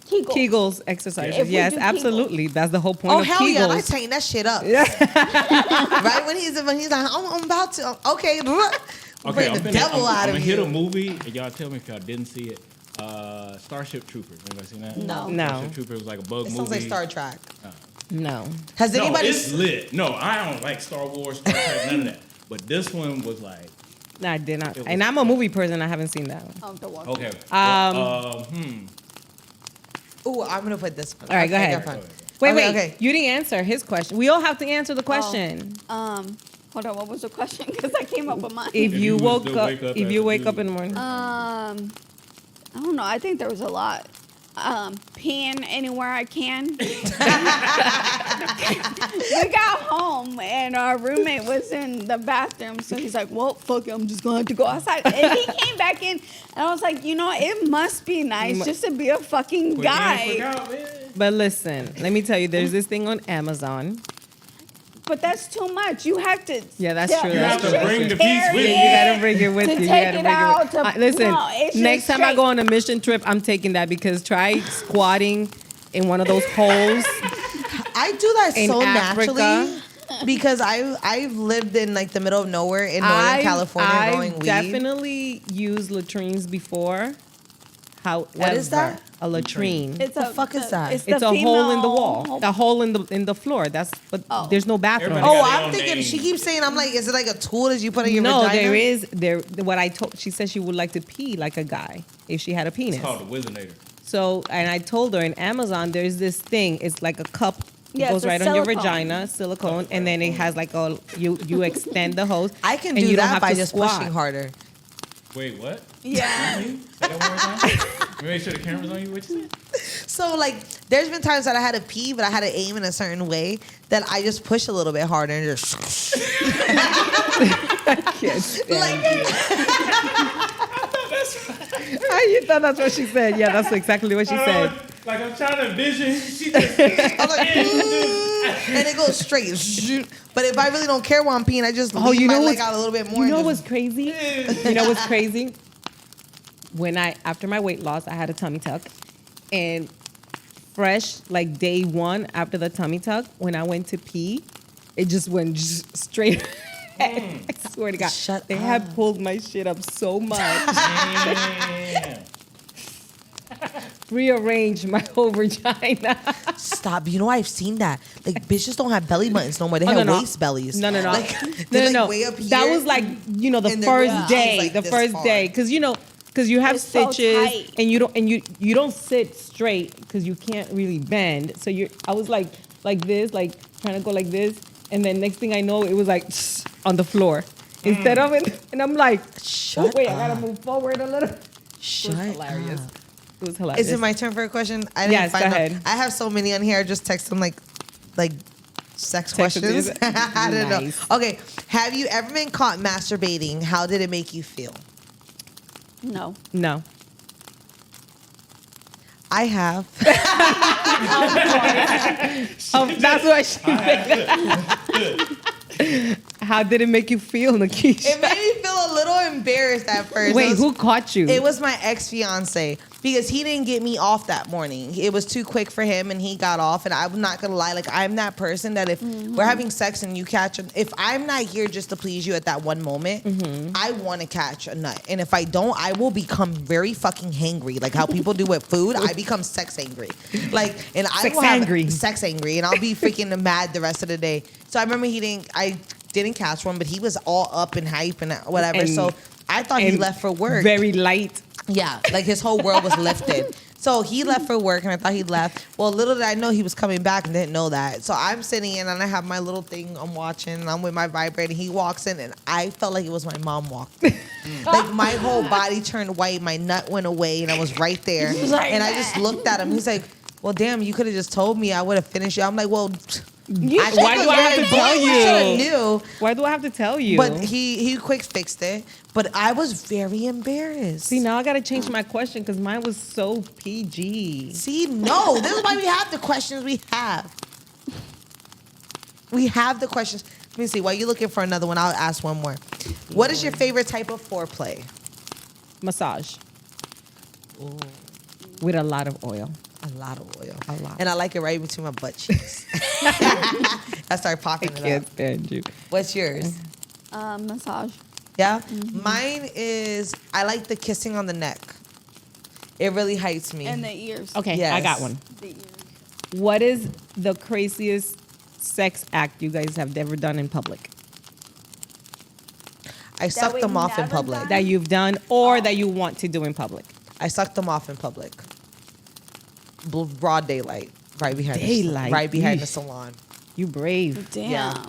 S3: Kegel?
S2: Kegels exercises.
S3: If we
S2: Yes,
S3: do
S2: absolutely. That's the whole point
S1: Oh,
S2: of
S1: hell yeah. I
S2: Kegels.
S1: tighten that shit up. Right? When he's like, I'm about to. Okay.
S4: Okay,
S1: Bring the devil out
S4: I'm
S1: of
S4: gonna hit a
S1: you.
S4: movie, and y'all tell me if y'all didn't see it. Starship Troopers. Anybody seen that?
S3: No.
S2: No.
S4: Starship Troopers was like a bug
S1: It
S4: movie.
S1: sounds like Star Trek.
S2: No.
S1: Has
S4: No,
S1: anybody?
S4: it's lit. No, I don't like Star Wars, Star Trek, none of that. But this one was like,
S2: No, I did not.
S4: It was-
S2: And I'm a movie person. I haven't seen that one.
S3: Of the walk.
S4: okay.
S1: Ooh, I'm gonna put this one.
S2: All right, go
S1: Okay,
S2: ahead.
S1: fine.
S2: Wait,
S1: Okay,
S2: wait.
S1: okay.
S2: You didn't answer his question. We all have to answer the question.
S3: Hold on. What was the question? Because I came up with mine.
S2: If
S4: If
S2: you
S4: you was
S2: woke
S4: to
S2: up,
S4: wake up
S2: if
S4: as
S2: you
S4: a
S2: wake up
S4: dude.
S2: in the morning.
S3: I don't know. I think there was a lot. Peeing anywhere I can. We got home and our roommate was in the bathroom, so he's like, "Well, fuck it, I'm just going to have to go outside." And he came back in, and I was like, "You know, it must be nice just to be a fucking guy."
S2: But listen, let me tell you, there's this thing on Amazon.
S3: But that's too much. You have to.
S2: Yeah, that's true.
S4: You have
S2: That's
S4: to
S2: true.
S4: bring the piece with you.
S2: You gotta bring it with
S3: To
S2: you. You
S3: take
S2: gotta
S3: it
S2: bring
S3: out,
S2: it with
S3: to-
S2: Listen,
S3: no, it's
S2: next
S3: just
S2: time I go
S3: straight.
S2: on a mission trip, I'm taking that because try squatting in one of those holes.
S1: I do that
S2: In
S1: so
S2: Africa.
S1: naturally because I've lived in like the middle of nowhere in Northern California growing
S2: I've
S1: weed.
S2: definitely used latrines before. However,
S1: is that?
S2: A latrine.
S3: It's
S1: The fuck is that?
S2: It's a hole in the wall.
S3: female-
S2: A hole in the floor. That's but
S3: Oh.
S2: there's no bathroom.
S4: Everybody
S1: Oh,
S4: got their
S1: I'm
S4: own
S1: thinking.
S4: name.
S1: She keeps saying, "I'm like, is it like a tool that you put in your
S2: No,
S1: vagina?"
S2: there. What I told, she said she would like to pee like a guy if she had a penis.
S4: It's called a Wizinator.
S2: So, and I told her in Amazon, there's this thing. It's like a cup. It
S3: Yeah,
S2: goes
S3: it's a
S2: right on your
S3: silicone.
S2: vagina, silicone, and then it has like you extend the hose.
S1: I can
S2: and
S1: do
S2: you don't
S1: that
S2: have
S1: by
S2: to
S1: just
S2: squat.
S1: pushing harder.
S4: Wait, what?
S3: Yeah.
S4: Say that one more time. Make sure the camera's on you. What you said?
S1: So like, there's been times that I had to pee, but I had to aim in a certain way that I just push a little bit harder and just.
S2: You thought that's what she said? Yeah, that's exactly what she said.
S4: Like I'm trying to envision. She just.
S1: I'm like, and it goes straight. But if I really don't care while I'm peeing, I just lean my leg out a little bit more.
S2: You know
S1: and
S2: what's crazy? You know what's crazy? When after my weight loss, I had a tummy tuck, and fresh like day one after the tummy tuck, when I went to pee, it just went straight. I swear to God, they had pulled my shit up so much. Rearranged my whole vagina.
S1: Stop. You know, I've seen that. Like, bitches don't have belly buttons no more. They have waist bellies.
S2: No.
S1: Like, they're like way up here.
S2: That was like, you know, the first day.
S1: Like
S2: the first day. Because, you know, because you have
S3: It's so
S2: stitches
S3: tight.
S2: and you don't sit straight because you can't really bend. So I was like this, like trying to go like this. And then next thing I know, it was like on the floor. Instead of it. And I'm like, I got to move forward a little. It was hilarious. It was hilarious.
S1: Is it my turn for a question? I didn't
S2: Yes, go ahead.
S1: I have so many on here. I just text them like sex questions. I don't know. Okay. Have you ever been caught masturbating? How did it make you feel?
S3: No.
S2: No.
S1: I have.
S2: That's what she said. How did it make you feel, Nakisha?
S1: It made me feel a little embarrassed at first.
S2: Wait, who caught you?
S1: It was my ex-fiance because he didn't get me off that morning. It was too quick for him and he got off. And I'm not going to lie. Like, I'm that person that if we're having sex and you catch if I'm not here just to please you at that one moment, I want to catch a nut. And if I don't, I will become very fucking hangry. Like how people do with food, I become sex angry. Like, and I will have sex angry and I'll be freaking mad the rest of the day. So I remember I didn't catch one, but he was all up and hype and whatever.
S2: And,
S1: so I thought he left for work.
S2: Very light.
S1: Yeah, like his whole world was lifted. So he left for work and I thought he left. Well, little did I know he was coming back and didn't know that. So I'm sitting in and I have my little thing I'm watching and I'm with my vibrator. He walks in and I felt like it was my mom walking. Like my whole body turned white. My nut went away and I was right there. And I just looked at him. He's like, well, damn, you could have just told me. I would have finished you. I'm like, well...
S2: Why do I have to tell you?
S1: Knew.
S2: Why do I have to tell you?
S1: But he quick fixed it. But I was very embarrassed.
S2: See, now I got to change my question because mine was so PG.
S1: See, no. This is why we have the questions we have. We have the questions. Let me see. While you're looking for another one, I'll ask one more. What is your favorite type of foreplay?
S2: Massage. Ooh. With a lot of oil.
S1: A lot of oil.
S2: A lot.
S1: And I like it right between my butt cheeks. I start popping it
S2: Can't
S1: up.
S2: stand you.
S1: What's yours?
S3: Massage.
S1: Yeah? Mine is, I like the kissing on the neck. It really hypes me.
S3: And the ears.
S2: Okay,
S1: Yes.
S2: I got one.
S3: The ears.
S2: What is the craziest sex act you guys have ever done in public?
S1: I sucked them off in public.
S2: That you've done or that you want to do in public?
S1: I sucked them off in public. Broad daylight. Right behind
S2: Daylight.
S1: Right behind the salon.
S2: You brave.
S3: Damn.
S1: Yeah.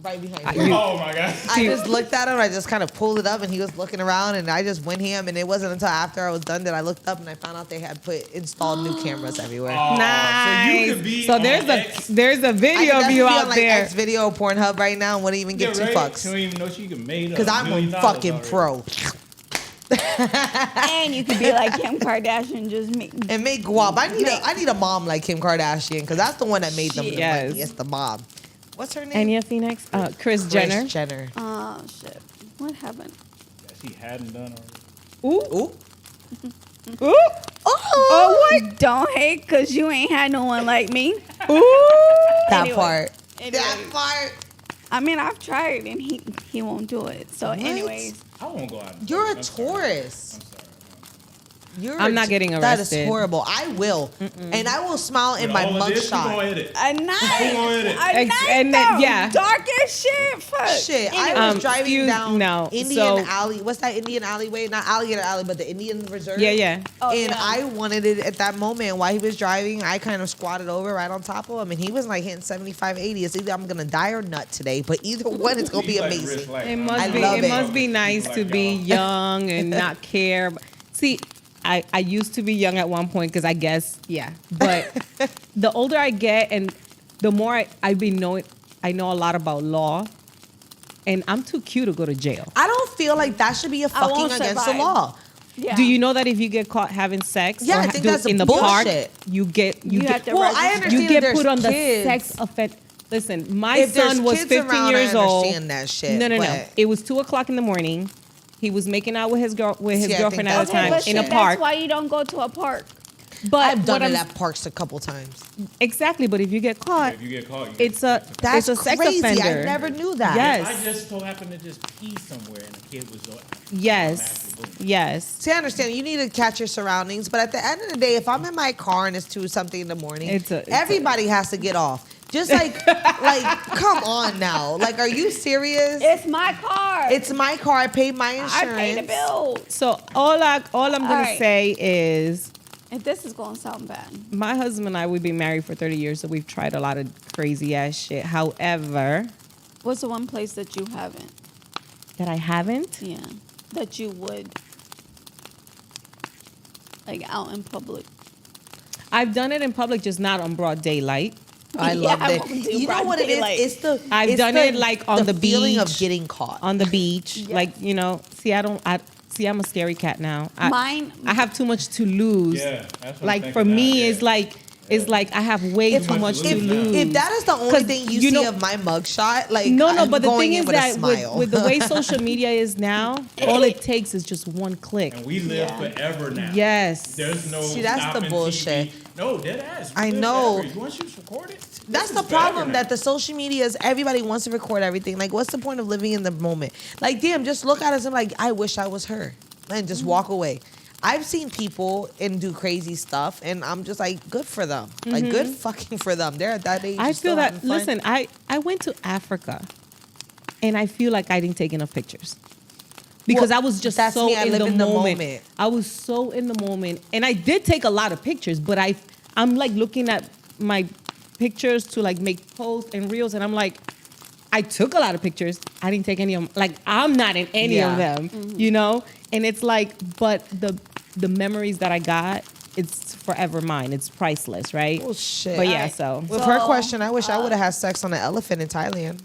S1: Right behind me.
S4: Oh my God.
S1: I just looked at him. I just kind of pulled it up, and he was looking around, and I just went him. And it wasn't until after I was done that I looked up and I found out they had installed new cameras everywhere.
S2: Nice.
S4: So you could be
S2: So
S4: on
S2: there's
S4: X.
S2: a
S1: I
S2: video
S1: could
S2: of you
S1: definitely be
S2: out
S1: on, like,
S2: there.
S1: X video or Pornhub right now and wouldn't even give two fucks.
S4: You don't even know she can make
S1: Because I'm a fucking pro.
S3: And you could be like Kim Kardashian, just me.
S1: And make guap. I need a mom like Kim Kardashian because that's the one that made them the
S2: Yes.
S1: money. It's the mom. What's her name?
S2: Enya Phoenix? Kris Jenner.
S1: Kris Jenner.
S3: Oh, shit. What happened?
S4: She hadn't done already.
S2: Ooh.
S1: Ooh.
S2: Ooh.
S3: Oh, what? Don't hate because you ain't had no one like me.
S2: Ooh.
S1: That
S3: Anyway.
S1: part.
S3: Anyway.
S1: That part.
S3: I mean, I've tried and he won't do it. So,
S1: What?
S3: anyways.
S4: I won't go out.
S1: You're a
S4: I'm sorry.
S1: Taurus.
S4: I'm sorry.
S2: I'm not getting
S1: That
S2: arrested.
S1: is horrible. I will. And I will smile in my mugshot.
S3: A night.
S2: And then, yeah.
S3: Dark as shit. Fuck.
S1: Shit, I was driving down
S2: no.
S1: Indian Alley. What's that Indian alleyway? Not Alligator Alley, but the Indian Reserve.
S2: Yeah.
S1: And I wanted it at that moment. While he was driving, I kind of squatted over right on top of him, and he was like hitting 75, 80. It's either I'm gonna die or nut today, but either one is gonna be amazing.
S2: It must be nice to be young and not care. See, I used to be young at one point because I guess, yeah. But the older I get and the more I know a lot about law, and I'm too cute to go to jail.
S1: I don't feel like that should be a fucking
S3: won't
S1: against the
S3: survive.
S1: law.
S3: Yeah.
S2: Do you know that if you get caught having sex,
S1: Yeah, I think that's
S2: in the
S1: bullshit.
S2: park, you get
S3: have to
S1: Well, I
S3: register.
S1: understand
S2: you get
S1: that
S2: put
S1: there's
S2: on the
S1: kids.
S2: sex offense. Listen, my
S1: If there's
S2: son was
S1: kids
S2: 15
S1: around,
S2: years
S1: I
S2: old.
S1: understand that shit,
S2: No.
S1: but-
S2: It was 2:00 in the morning. He was making out with his
S1: See, I
S2: girlfriend
S1: think
S2: at the
S1: that's
S2: time
S1: bullshit.
S2: in a
S3: That's
S2: park.
S3: why you don't go to a park.
S2: But
S1: I've done
S2: what
S1: it
S2: I'm-
S1: at parks a couple times.
S2: Exactly, but if you get caught,
S5: If you get caught,
S2: it's
S1: That's
S2: a sex
S1: crazy.
S2: offender.
S1: I never knew that.
S2: Yes.
S4: I just so happened to just pee somewhere and the kid was
S2: Yes. Yes.
S1: See, I understand. You need to catch your surroundings, but at the end of the day, if I'm in my car and it's 2 something in the morning, everybody has to get off. Just like, come on now. Like, are you serious?
S3: It's my car.
S1: It's my car. I paid my insurance.
S3: I pay the bill.
S2: So all I'm gonna
S3: right.
S2: say is,
S3: And this is gonna sound bad.
S2: my husband and I, we've been married for 30 years, so we've tried a lot of crazy ass shit. However,
S3: What's the one place that you haven't?
S2: that I haven't.
S3: Yeah. That you would like out in public.
S2: I've done it in public, just not on broad daylight.
S1: I
S3: Yeah,
S1: loved
S3: I
S1: it.
S3: won't do
S1: You know
S3: broad
S1: what it
S3: daylight.
S1: is?
S2: I've
S1: it's
S2: done it like on the
S1: feeling of
S2: beach.
S1: getting caught.
S2: On the beach, like, see, I'm a scary cat now. I have too much to lose.
S5: Yeah, that's what I'm
S2: Like
S5: thinking
S2: for
S5: now,
S2: me,
S5: yeah.
S2: it's like I have way too much to lose.
S1: If that is the only
S2: 'Cause
S1: thing you
S2: you
S1: see
S2: know-
S1: of my mugshot, like
S2: No,
S1: I'm
S2: but the
S1: going
S2: thing
S1: in
S2: is
S1: with a
S2: that
S1: smile.
S2: with the way social media is now, all it takes is just one click.
S5: And we live forever now.
S2: Yes.
S5: There's no
S1: See, that's the
S5: stopping
S1: bullshit.
S5: TV. No, dead ass. We
S1: I
S5: live
S1: know.
S5: forever. Once you record it,
S1: That's
S5: this
S1: the
S5: is forever
S1: problem,
S5: now.
S1: that the social media is everybody wants to record everything. Like, what's the point of living in the moment? Like, damn, just look at us and like, I wish I was her, and just walk away. I've seen people and do crazy stuff, and I'm just like, good for them. Like, good fucking for them. They're at that age.
S2: I
S1: just still
S2: feel that.
S1: having fun.
S2: Listen, I went to Africa, and I feel like I didn't take enough pictures because
S1: Well,
S2: I was just
S1: that's
S2: so
S1: me. I
S2: in
S1: live
S2: the
S1: in the
S2: moment.
S1: moment.
S2: I was so in the moment, and I did take a lot of pictures. But I'm like looking at my pictures to like make posts and reels, and I'm like, I took a lot of pictures. I didn't take any of them. Like, I'm not in any of
S1: Yeah.
S2: them, you know. And it's like, but the memories that I got, it's forever mine. It's priceless, right?
S1: Oh shit.
S2: But yeah,
S3: Alright.
S2: so
S1: With her question, I wish I would have had sex on an elephant in Thailand.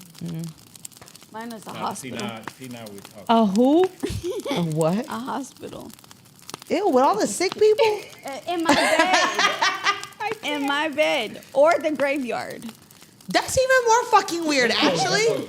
S3: Mine is a
S5: See
S3: hospital.
S5: now we talking.
S2: a who?
S1: A what?
S3: A hospital.
S1: Ew, with all the sick people?
S3: In my bed. In my bed. Or the graveyard.
S1: That's even more fucking weird, actually.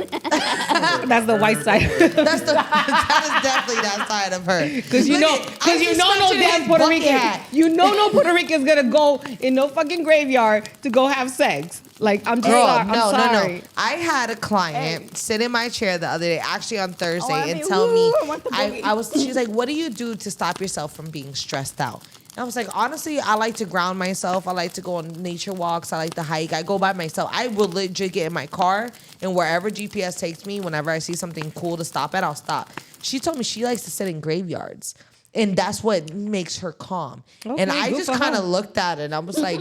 S2: That's the white side.
S1: That is definitely that side of her.
S2: Because you
S1: Look
S2: know,
S1: at-
S2: because
S1: I
S2: you
S1: just
S2: know no
S1: mentioned
S2: damn
S1: his
S2: Puerto
S1: bucket
S2: Rican.
S1: hat.
S2: You know no Puerto Rican's gonna go in no fucking graveyard to go have sex. Like I'm just
S1: Girl,
S2: sorry. I'm
S1: no.
S2: sorry.
S1: I had a client sit in my chair the other day, actually on Thursday,
S3: I
S1: and
S3: mean,
S1: tell
S3: woo,
S1: me,
S3: I want the boogie.
S1: she's like, what do you do to stop yourself from being stressed out? And I was like, honestly, I like to ground myself. I like to go on nature walks. I like to hike. I go by myself. I will legit get in my car, and wherever GPS takes me, whenever I see something cool to stop at, I'll stop. She told me she likes to sit in graveyards. And that's what makes her calm.
S2: Okay,
S1: and I
S2: good
S1: just
S2: for
S1: kind
S2: her.
S1: of looked at it and I was like,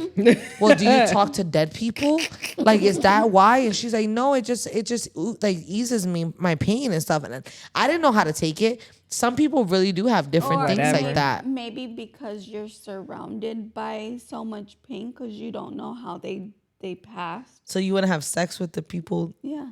S1: well, do you talk to dead people? Like, is that why? And she's like, no, it just like eases me, my pain and stuff. And I didn't know how to take it. Some people really do have different
S3: Or
S1: things
S2: Whatever.
S1: like that.
S3: Maybe because you're surrounded by so much pain because you don't know how they passed.
S1: So you want to have sex with the people?
S3: Yeah.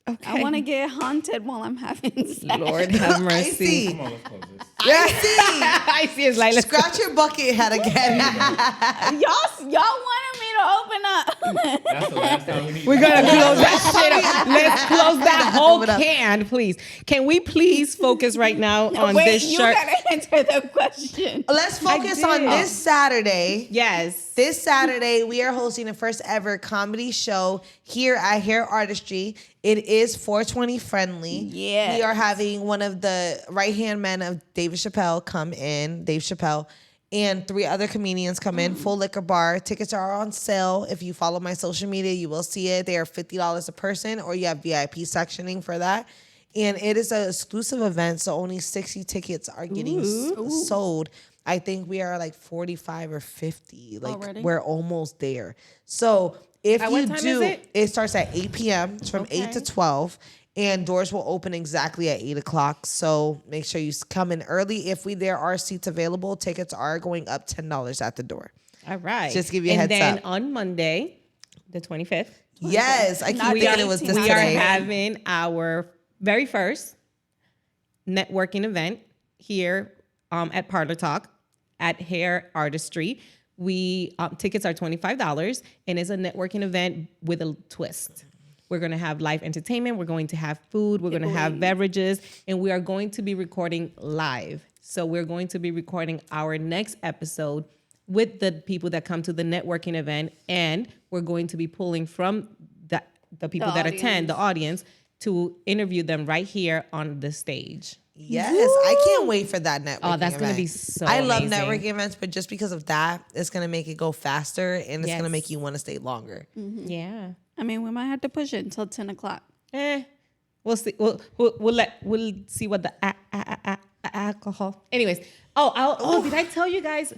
S2: Okay.
S3: I want to get haunted while I'm having sex.
S2: Lord have mercy.
S1: Icy.
S5: Come on, let's close this.
S1: Icy.
S2: I see it's like let's
S1: Scratch your bucket head again.
S3: Y'all wanted me to open up.
S5: That's the last time we need.
S2: We're gonna close that shit up. Let's close that whole can, please. Can we please focus right now on
S3: Wait,
S2: this
S3: you
S2: shirt?
S3: gotta answer the question.
S1: Let's focus on
S2: did.
S1: this Saturday.
S2: Yes.
S1: This Saturday, we are hosting the first ever comedy show here at Hair Artistry. It is 420 friendly.
S3: Yes.
S1: We are having one of the right-hand men of David Chappelle come in, Dave Chappelle, and 3 other comedians come in, full liquor bar. Tickets are on sale. If you follow my social media, you will see it. They are $50 a person, or you have VIP sectioning for that. And it is an exclusive event, so only 60 tickets are getting sold. I think we are like 45 or 50. Like
S3: Already?
S1: we're almost there. So if
S2: At
S1: you
S2: what time
S1: do,
S2: is it?
S1: it starts at 8 p.m. It's from 8 to 12. And doors will open exactly at 8 o'clock. So make sure you come in early. If there are seats available, tickets are going up $10 at the door.
S2: All right.
S1: Just give you a
S2: and
S1: heads
S2: then
S1: up.
S2: on Monday, the 25th,
S1: Yes, I keep
S3: Not
S1: thinking
S3: the
S1: it was
S3: 18th.
S1: this
S2: we are
S1: today.
S2: having our very first networking event here at Parlor Talk at Hair Artistry. We tickets are $25, and it's a networking event with a twist. We're going to have live entertainment. We're going to have food. We're going to have beverages, and we are going to be recording live. So we're going to be recording our next episode with the people that come to the networking event, and we're going to be pulling from the people that attend, the audience, to interview them right here on the stage.
S1: Yes, I can't wait for that networking
S2: Oh, that's
S1: event.
S2: gonna be so
S1: I love
S2: amazing.
S1: networking events, but just because of that, it's going to make it go faster, and it's
S2: Yes.
S1: going to make you want to stay longer.
S2: Yeah.
S3: I mean, we might have to push it until 10 o'clock.
S2: We'll see. We'll see what the alcohol. Anyways, did I tell you guys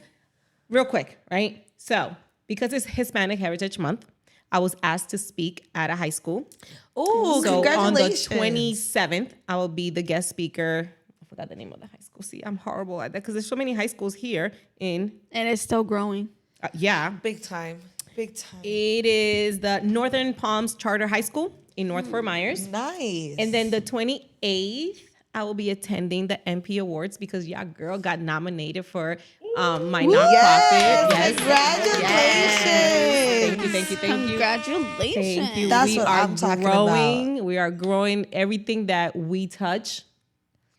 S2: real quick? Right. So because it's Hispanic Heritage Month, I was asked to speak at a high school.
S1: Oh,
S2: So
S1: congratulations.
S2: on the 27th, I will be the guest speaker. I forgot the name of the high school. See, I'm horrible at that because there's so many high schools here in.
S3: And it's still growing.
S2: Yeah.
S1: Big time. Big time.
S2: It is the Northern Palms Charter High School in North Fort Myers.
S1: Nice.
S2: And then the 28th, I will be attending the MP Awards because y'all girl got nominated for my nonprofit.
S1: Yes, congratulations.
S2: Thank you.
S3: Congratulations.
S2: Thank you.
S1: That's
S2: we
S1: what
S2: are
S1: I'm talking
S2: growing. We are growing. Everything that we touch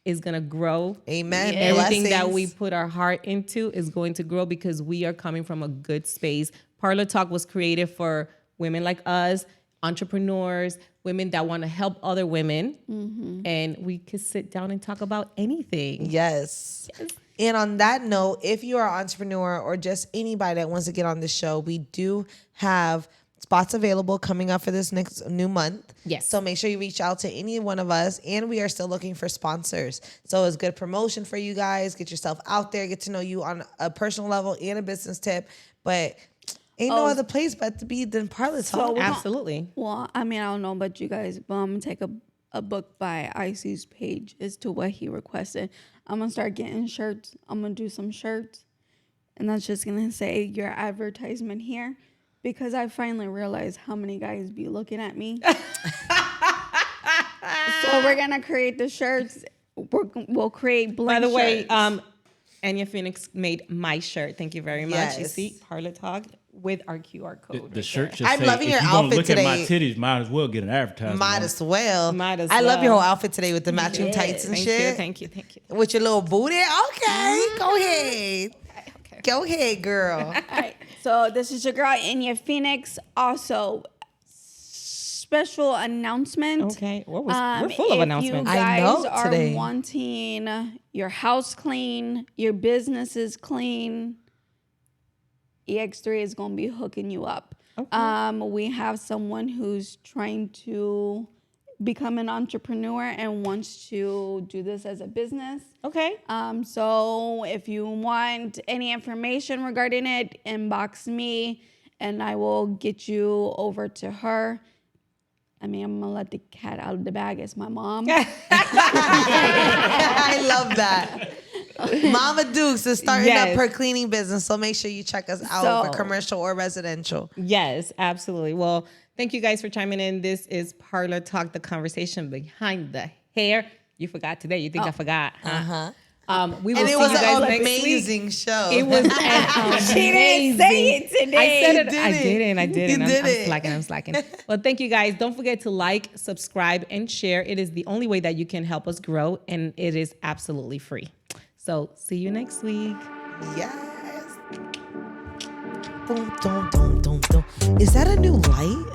S2: is gonna grow.
S1: Amen.
S2: Everything that
S1: Blessings.
S2: we put our heart into is going to grow because we are coming from a good space. Parlor Talk was created for women like us, entrepreneurs, women that want to help other women, and we could sit down and talk about anything.
S1: Yes. And on that note, if you are an entrepreneur or just anybody that wants to get on the show, we do have spots available coming up for this next new month.
S2: Yes.
S1: So make sure you reach out to any one of us, and we are still looking for sponsors. So it's good promotion for you guys. Get yourself out there, get to know you on a personal level and a business tip. But ain't no other place but to be than Parlor Talk.
S2: Absolutely.
S3: Well, I mean, I don't know about you guys, but I'm going to take a book by Icey's page as to what he requested. I'm going to start getting shirts. I'm going to do some shirts. And that's just going to say your advertisement here. Because I finally realized how many guys be looking at me. So we're going to create the shirts. We'll create blank
S2: By the way,
S3: shirts.
S2: Enya Phoenix made my shirt. Thank you very much. You
S1: Yes.
S2: see, Parlor Talk with our QR code.
S5: The shirt should
S1: I'm
S5: say,
S1: loving
S5: if
S1: your
S5: you're gonna
S1: outfit
S5: look at my
S1: today.
S5: titties, might as well get an advertisement.
S1: Might
S5: on
S1: as well.
S2: Might as
S1: I love your
S2: well.
S1: whole outfit today with the matching tights and shit.
S2: Thank you.
S1: With your little booty. Okay, go ahead.
S2: Okay.
S1: Go ahead, girl.
S3: All right. So this is your girl, Enya Phoenix. Also, special announcement.
S2: Okay. We're full of announcements.
S3: If you
S1: I
S3: guys
S1: know
S3: are
S1: today.
S3: wanting your house clean, your business is clean, EX3 is going to be hooking you up.
S2: Okay.
S3: We have someone who's trying to become an entrepreneur and wants to do this as a business.
S2: Okay.
S3: So if you want any information regarding it, inbox me and I will get you over to her. I mean, I'm going to let the cat out of the bag. It's my mom.
S1: I love that. Mama Dukes is starting
S2: Yes.
S1: up her cleaning business, so make sure you check us out for
S3: So-
S1: commercial or residential.
S2: Yes, absolutely. Well, thank you guys for chiming in. This is Parlor Talk, the conversation behind the hair. You forgot today. You think I forgot? Huh? We will
S1: And
S2: see
S1: it was
S2: you guys
S1: an
S2: next
S1: amazing
S2: week.
S1: show.
S2: It was an
S3: She didn't say it today.
S2: I said it.
S1: You
S2: I
S1: did
S2: didn't.
S1: it.
S2: I didn't.
S1: You did
S2: I'm
S1: it.
S2: slacking. I'm slacking. Well, thank you guys. Don't forget to like, subscribe, and share. It is the only way that you can help us grow, and it is absolutely free. So see you next week.
S1: Yes. Boom, dum, dum, dum, dum. Is that a new light?